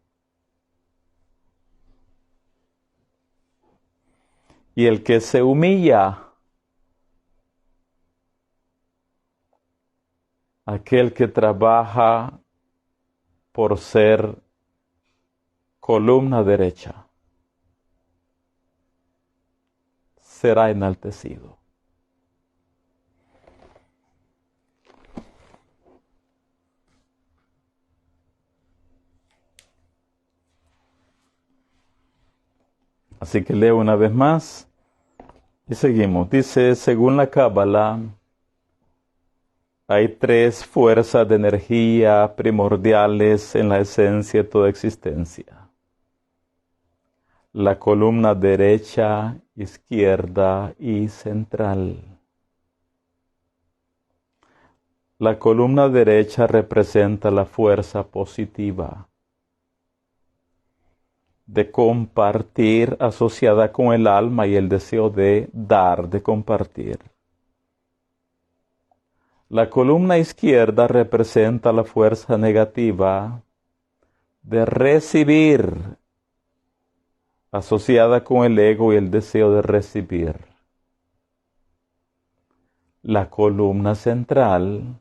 Y el que se humilla, aquel que trabaja por ser columna derecha, será enaltecido. Así que leo una vez más y seguimos. Dice, según la Cábala, hay 3 fuerzas de energía primordiales en la esencia de toda existencia. la columna derecha, izquierda y central. La columna derecha representa la fuerza positiva de compartir asociada con el alma y el deseo de dar, de compartir. La columna izquierda representa la fuerza negativa de recibir, asociada con el ego y el deseo de recibir. La columna central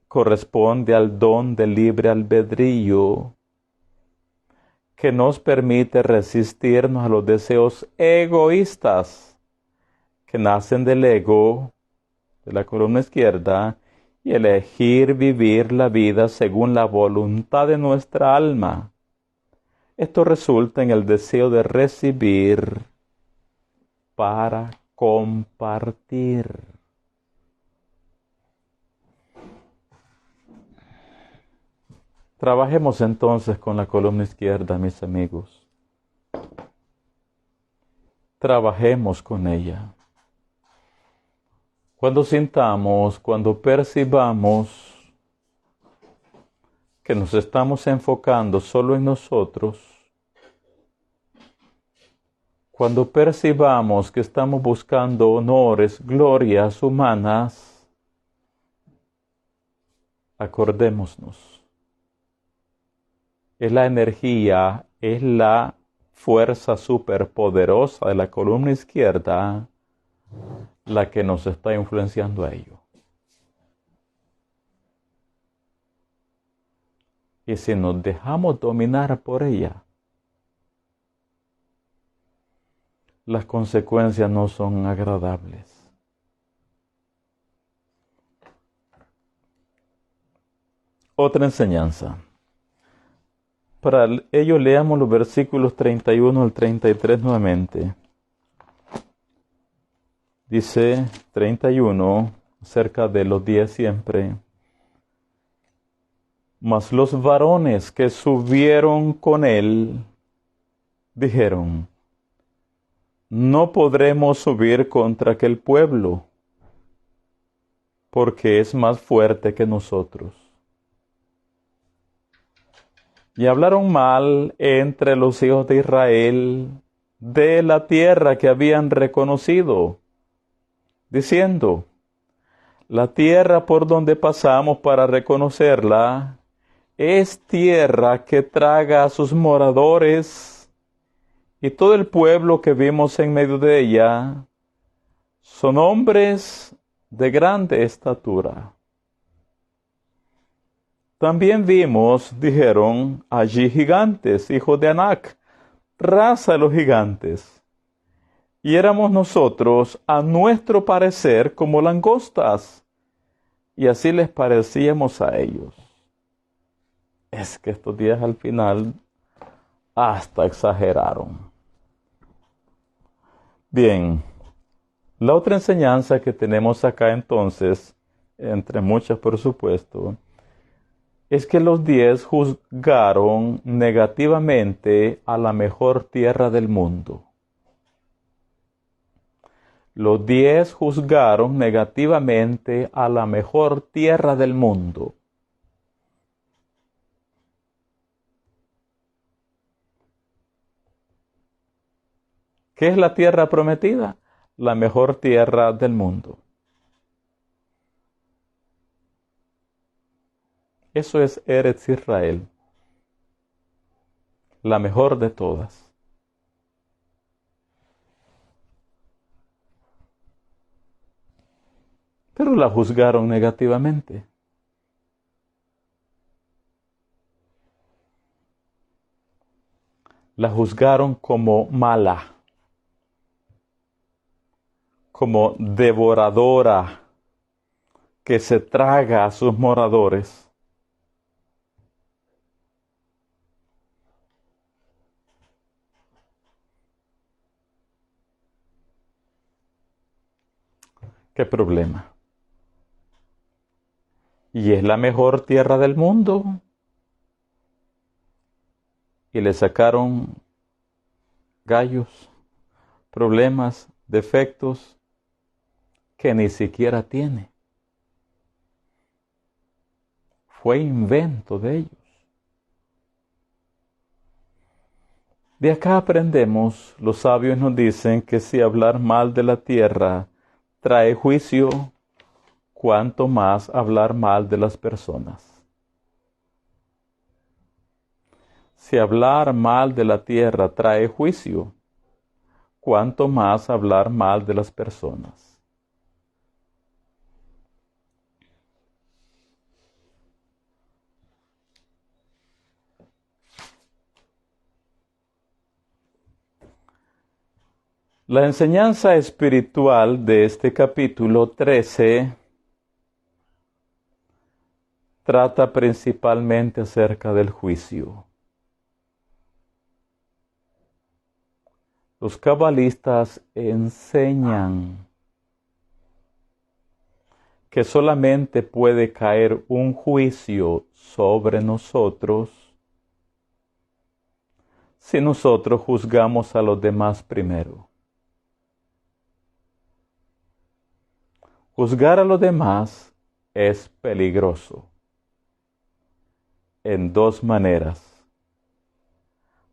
corresponde al don del libre albedrío que nos permite resistirnos a los deseos egoístas que nacen del ego, de la columna izquierda, y elegir vivir la vida según la voluntad de nuestra alma. Esto resulta en el deseo de recibir para compartir. Trabajemos entonces con la columna izquierda, mis amigos. Trabajemos con ella. Cuando sintamos, cuando percibamos que nos estamos enfocando solo en nosotros, cuando percibamos que estamos buscando honores, glorias humanas, acordémonos. Es la energía, es la fuerza superpoderosa de la columna izquierda la que nos está influenciando a ello. Y si nos dejamos dominar por ella, las consecuencias no son agradables. Otra enseñanza. Para ello leamos los versículos 31 al 33 nuevamente. Dice 31, acerca de los 10 siempre. Mas los varones que subieron con él dijeron: no podremos subir contra aquel pueblo, porque es más fuerte que nosotros. Y hablaron mal entre los hijos de Israel de la tierra que habían reconocido, diciendo: la tierra por donde pasamos para reconocerla es tierra que traga a sus moradores, y todo el pueblo que vimos en medio de ella son hombres de grande estatura. También vimos, dijeron, allí gigantes, hijos de Anac, raza de los gigantes. Y éramos nosotros, a nuestro parecer, como langostas, y así les parecíamos a ellos. Es que estos días al final hasta exageraron. Bien, la otra enseñanza que tenemos acá entonces, entre muchas por supuesto, es que los 10 juzgaron negativamente a la mejor tierra del mundo. Los 10 juzgaron negativamente a la mejor tierra del mundo. ¿Qué es la tierra prometida? La mejor tierra del mundo. Eso es Eretz Israel, la mejor de todas. Pero la juzgaron negativamente. La juzgaron como mala, como devoradora, que se traga a sus moradores. ¿Qué problema? Y es la mejor tierra del mundo. Y le sacaron gallos, problemas, defectos que ni siquiera tiene. Fue invento de ellos. De acá aprendemos, los sabios nos dicen que si hablar mal de la tierra trae juicio, cuanto más hablar mal de las personas. Si hablar mal de la tierra trae juicio, cuanto más hablar mal de las personas. La enseñanza espiritual de este capítulo 13 trata principalmente acerca del juicio. Los cabalistas enseñan que solamente puede caer un juicio sobre nosotros si nosotros juzgamos a los demás primero. Juzgar a los demás es peligroso en dos maneras.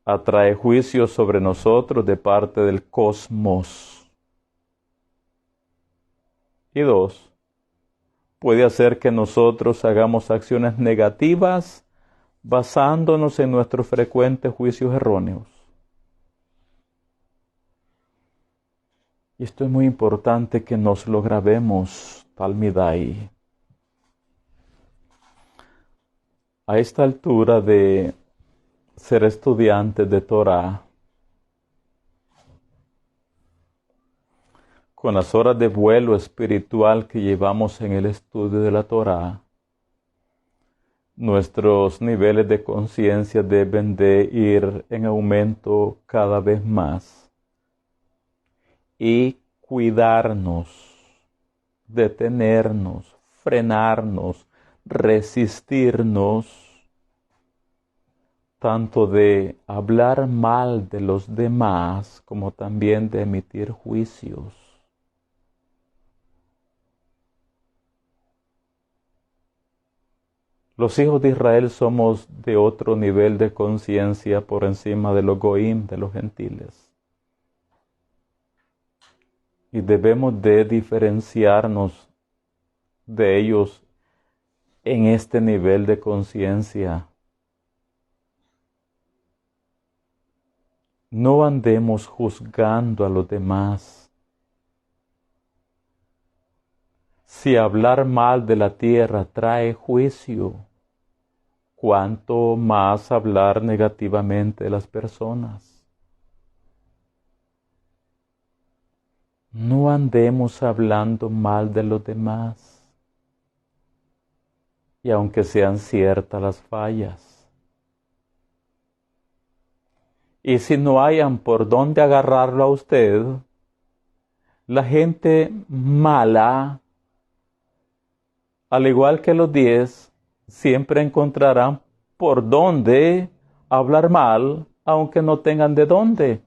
Atrae juicio sobre nosotros de parte del cosmos. Y dos, puede hacer que nosotros hagamos acciones negativas basándonos en nuestros frecuentes juicios erróneos. Y esto es muy importante que nos lo grabemos, Talmidai. A esta altura de ser estudiantes de Torah, con las horas de vuelo espiritual que llevamos en el estudio de la Torah, nuestros niveles de conciencia deben de ir en aumento cada vez más y cuidarnos, detenernos, frenarnos, resistirnos tanto de hablar mal de los demás como también de emitir juicios. Los hijos de Israel somos de otro nivel de conciencia por encima de los goim, de los gentiles. Y debemos de diferenciarnos de ellos en este nivel de conciencia. No andemos juzgando a los demás. Si hablar mal de la tierra trae juicio, cuánto más hablar negativamente de las personas. No andemos hablando mal de los demás, y aunque sean ciertas las fallas. Y si no hayan por dónde agarrarlo a usted, la gente mala, al igual que los 10, siempre encontrarán por dónde hablar mal, aunque no tengan de dónde.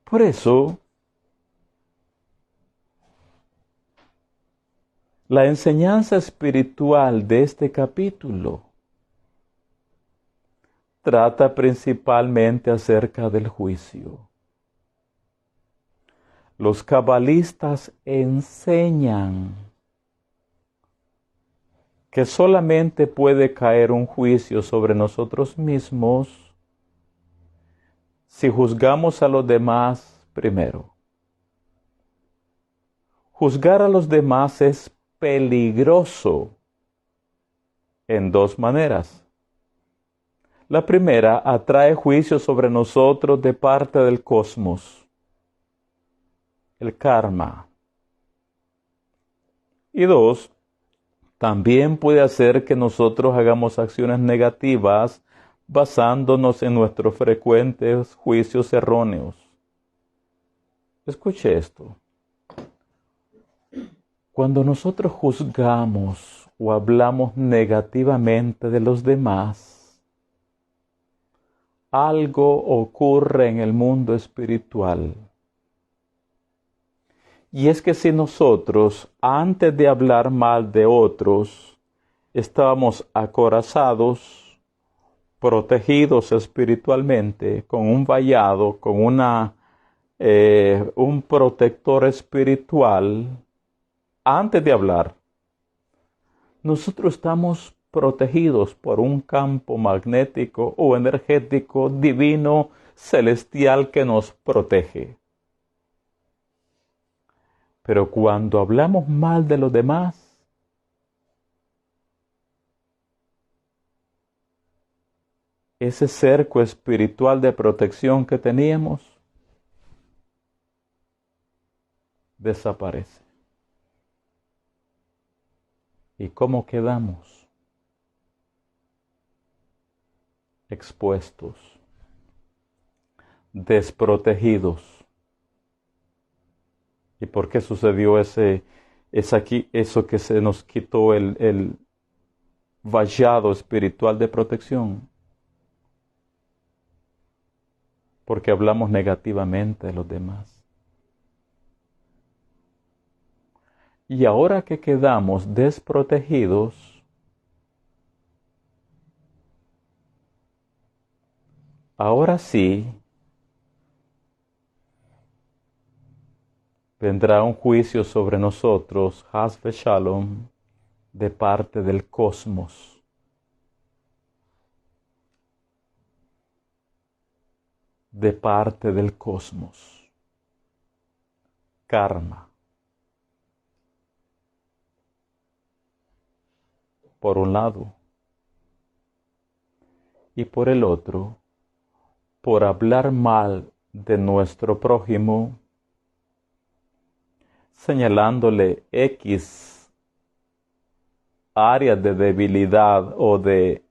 Por eso, la enseñanza espiritual de este capítulo trata principalmente acerca del juicio. Los cabalistas enseñan que solamente puede caer un juicio sobre nosotros mismos si juzgamos a los demás primero. Juzgar a los demás es peligroso en dos maneras. La primera, atrae juicio sobre nosotros de parte del cosmos, el karma. Y dos, también puede hacer que nosotros hagamos acciones negativas basándonos en nuestros frecuentes juicios erróneos. Escuche esto. Cuando nosotros juzgamos o hablamos negativamente de los demás, algo ocurre en el mundo espiritual. Y es que si nosotros, antes de hablar mal de otros, estábamos acorazados, protegidos espiritualmente, con un vallado, con un protector espiritual, antes de hablar, nosotros estamos protegidos por un campo magnético o energético divino celestial que nos protege. Pero cuando hablamos mal de los demás, ese cerco espiritual de protección que teníamos desaparece. ¿Y cómo quedamos? Expuestos, desprotegidos. ¿Y por qué sucedió eso que se nos quitó el vallado espiritual de protección? Porque hablamos negativamente de los demás. Y ahora que quedamos desprotegidos, ahora sí vendrá un juicio sobre nosotros, Haz Shalom, de parte del cosmos. De parte del cosmos. Karma. Por un lado. Y por el otro, por hablar mal de nuestro prójimo, señalándole X áreas de debilidad o de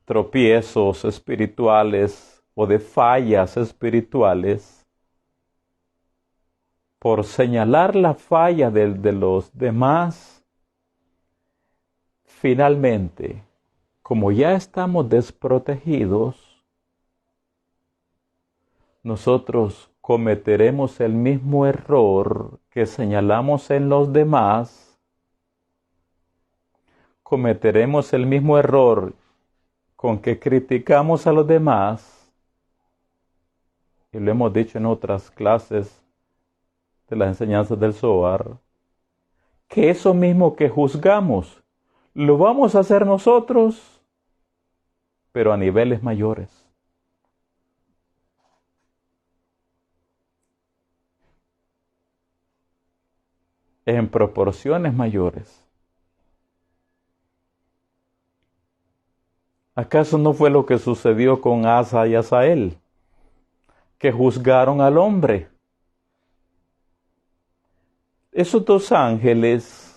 tropiezos espirituales o de fallas espirituales, por señalar la falla de los demás, finalmente, como ya estamos desprotegidos, nosotros cometeremos el mismo error que señalamos en los demás, cometeremos el mismo error con que criticamos a los demás, y lo hemos dicho en otras clases de las enseñanzas del Zohar, que eso mismo que juzgamos, lo vamos a hacer nosotros, pero a niveles mayores. En proporciones mayores. ¿Acaso no fue lo que sucedió con Asa y Asael? Que juzgaron al hombre. Esos dos ángeles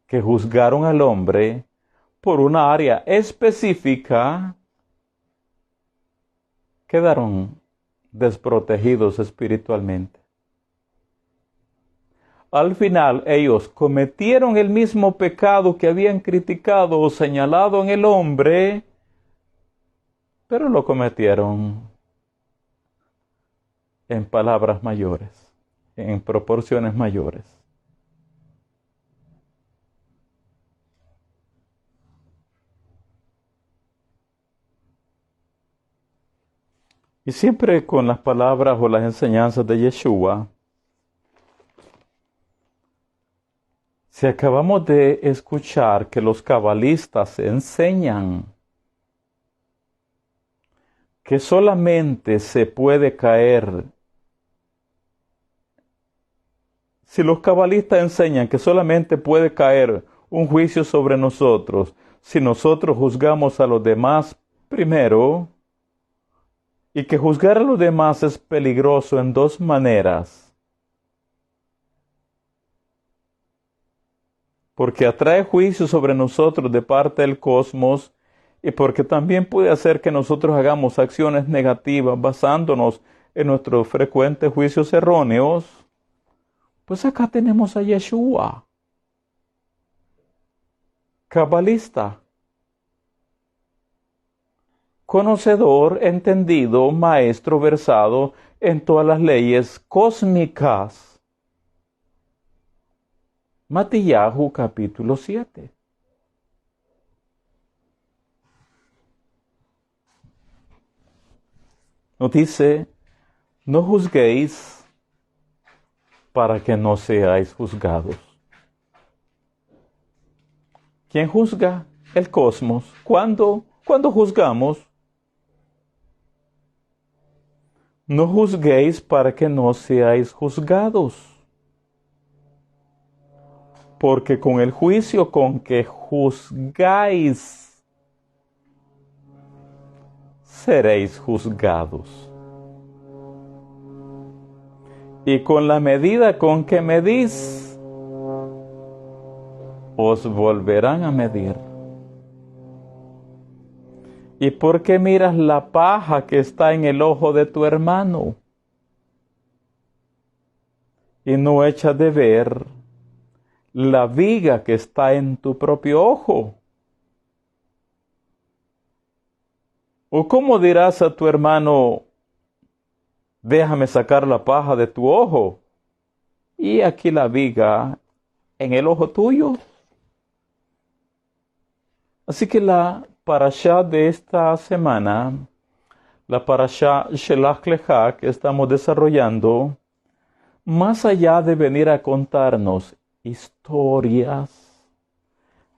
que juzgaron al hombre por una área específica quedaron desprotegidos espiritualmente. Al final ellos cometieron el mismo pecado que habían criticado o señalado en el hombre, pero lo cometieron en palabras mayores, en proporciones mayores. Y siempre con las palabras o las enseñanzas de Yeshua, si acabamos de escuchar que los cabalistas enseñan que solamente se puede caer, si los cabalistas enseñan que solamente puede caer un juicio sobre nosotros, si nosotros juzgamos a los demás primero, y que juzgar a los demás es peligroso en dos maneras, porque atrae juicio sobre nosotros de parte del cosmos y porque también puede hacer que nosotros hagamos acciones negativas basándonos en nuestros frecuentes juicios erróneos, pues acá tenemos a Yeshua, cabalista, conocedor, entendido, maestro versado en todas las leyes cósmicas. Matillahu capítulo 7. Nos dice, no juzguéis para que no seáis juzgados. ¿Quién juzga? El cosmos. ¿Cuándo juzgamos? No juzguéis para que no seáis juzgados. Porque con el juicio con que juzgáis, seréis juzgados. Y con la medida con que medís, os volverán a medir. ¿Y por qué miras la paja que está en el ojo de tu hermano? Y no echas de ver la viga que está en tu propio ojo. ¿O cómo dirás a tu hermano, déjame sacar la paja de tu ojo, y aquí la viga en el ojo tuyo? Así que la parashá de esta semana, la parashá Shelach Lecha que estamos desarrollando, más allá de venir a contarnos historias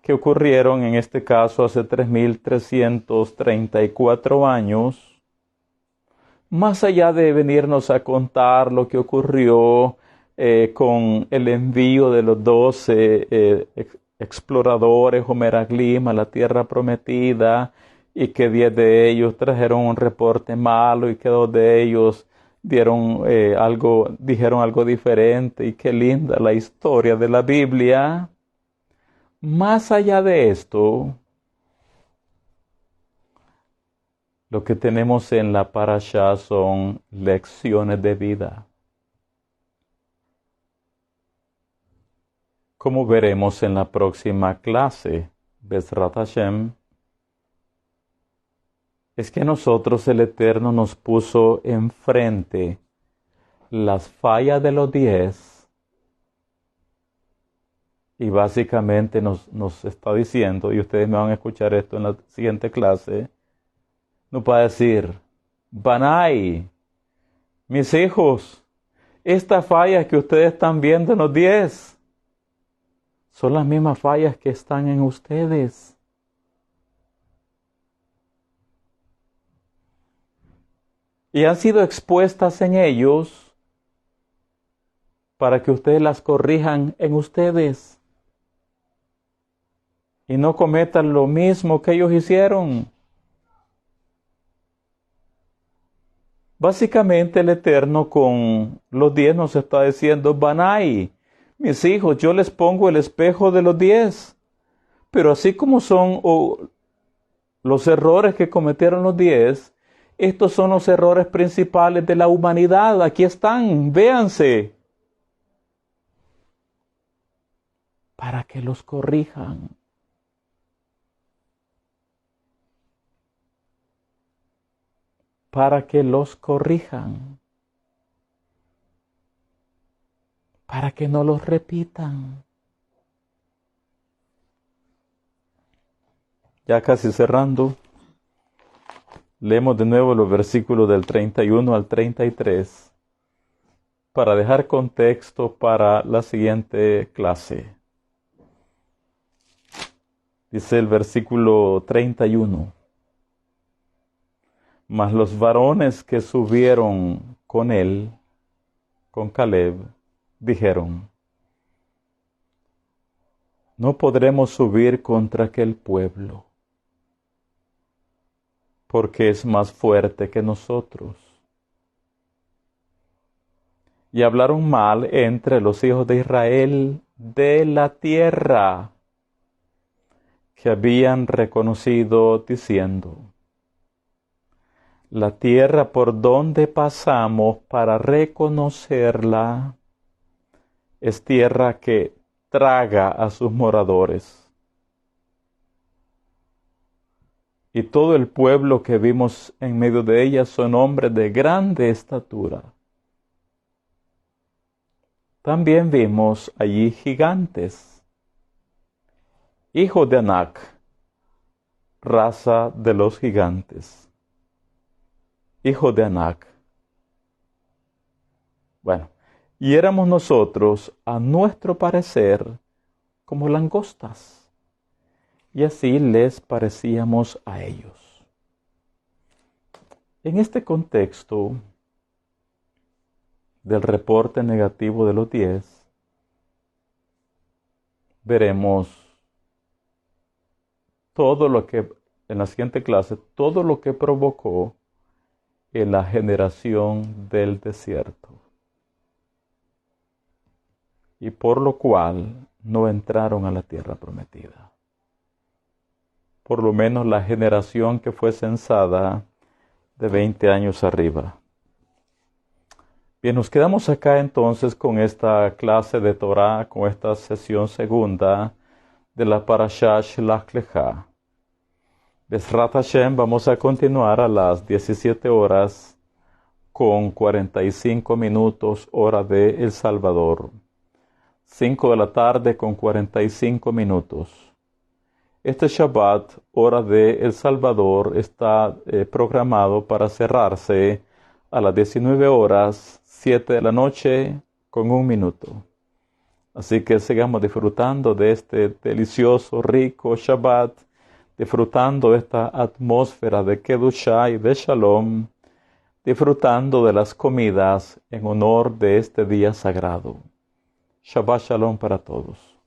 que ocurrieron en este caso hace 3.334 años, más allá de venirnos a contar lo que ocurrió con el envío de los 12 exploradores o meraglim a la tierra prometida, y que 10 de ellos trajeron un reporte malo y que 2 de ellos dijeron algo diferente, y qué linda la historia de la Biblia. Más allá de esto, lo que tenemos en la parashá son lecciones de vida. Como veremos en la próxima clase, Bezrat Hashem, es que nosotros el Eterno nos puso enfrente las fallas de los 10, y básicamente nos está diciendo, y ustedes me van a escuchar esto en la siguiente clase, nos va a decir, Banai, mis hijos, estas fallas que ustedes están viendo en los 10 son las mismas fallas que están en ustedes. Y han sido expuestas en ellos para que ustedes las corrijan en ustedes y no cometan lo mismo que ellos hicieron. Básicamente el Eterno con los 10 nos está diciendo, Banai, mis hijos, yo les pongo el espejo de los 10, pero así como son los errores que cometieron los 10, estos son los errores principales de la humanidad. Aquí están, véanse, para que los corrijan. Para que los corrijan. Para que no los repitan. Ya casi cerrando, leemos de nuevo los versículos del 31 al 33 para dejar contexto para la siguiente clase. Dice el versículo 31. Mas los varones que subieron con él, con Caleb, dijeron, no podremos subir contra aquel pueblo, porque es más fuerte que nosotros. Y hablaron mal entre los hijos de Israel de la tierra que habían reconocido, diciendo, la tierra por donde pasamos para reconocerla es tierra que traga a sus moradores. y todo el pueblo que vimos en medio de ella son hombres de grande estatura. También vimos allí gigantes, hijos de Anac, raza de los gigantes. Hijos de Anac. Bueno, y éramos nosotros, a nuestro parecer, como langostas, y así les parecíamos a ellos. En este contexto del reporte negativo de los 10, veremos todo lo que, en la siguiente clase, todo lo que provocó en la generación del desierto, y por lo cual no entraron a la tierra prometida. Por lo menos la generación que fue censada de 20 años arriba. Bien, nos quedamos acá entonces con esta clase de Torah, con esta sesión segunda de la Parashá Shelach Lecha. Bezrat Hashem, vamos a continuar a las 17 horas con 45 minutos hora de El Salvador. 5 de la tarde con 45 minutos. Este Shabbat, hora de El Salvador, está programado para cerrarse a las 19 horas, 7 de la noche, con 1 minuto. Así que sigamos disfrutando de este delicioso, rico Shabbat, disfrutando de esta atmósfera de Kedushá y de Shalom, disfrutando de las comidas en honor de este día sagrado. Shabbat Shalom para todos.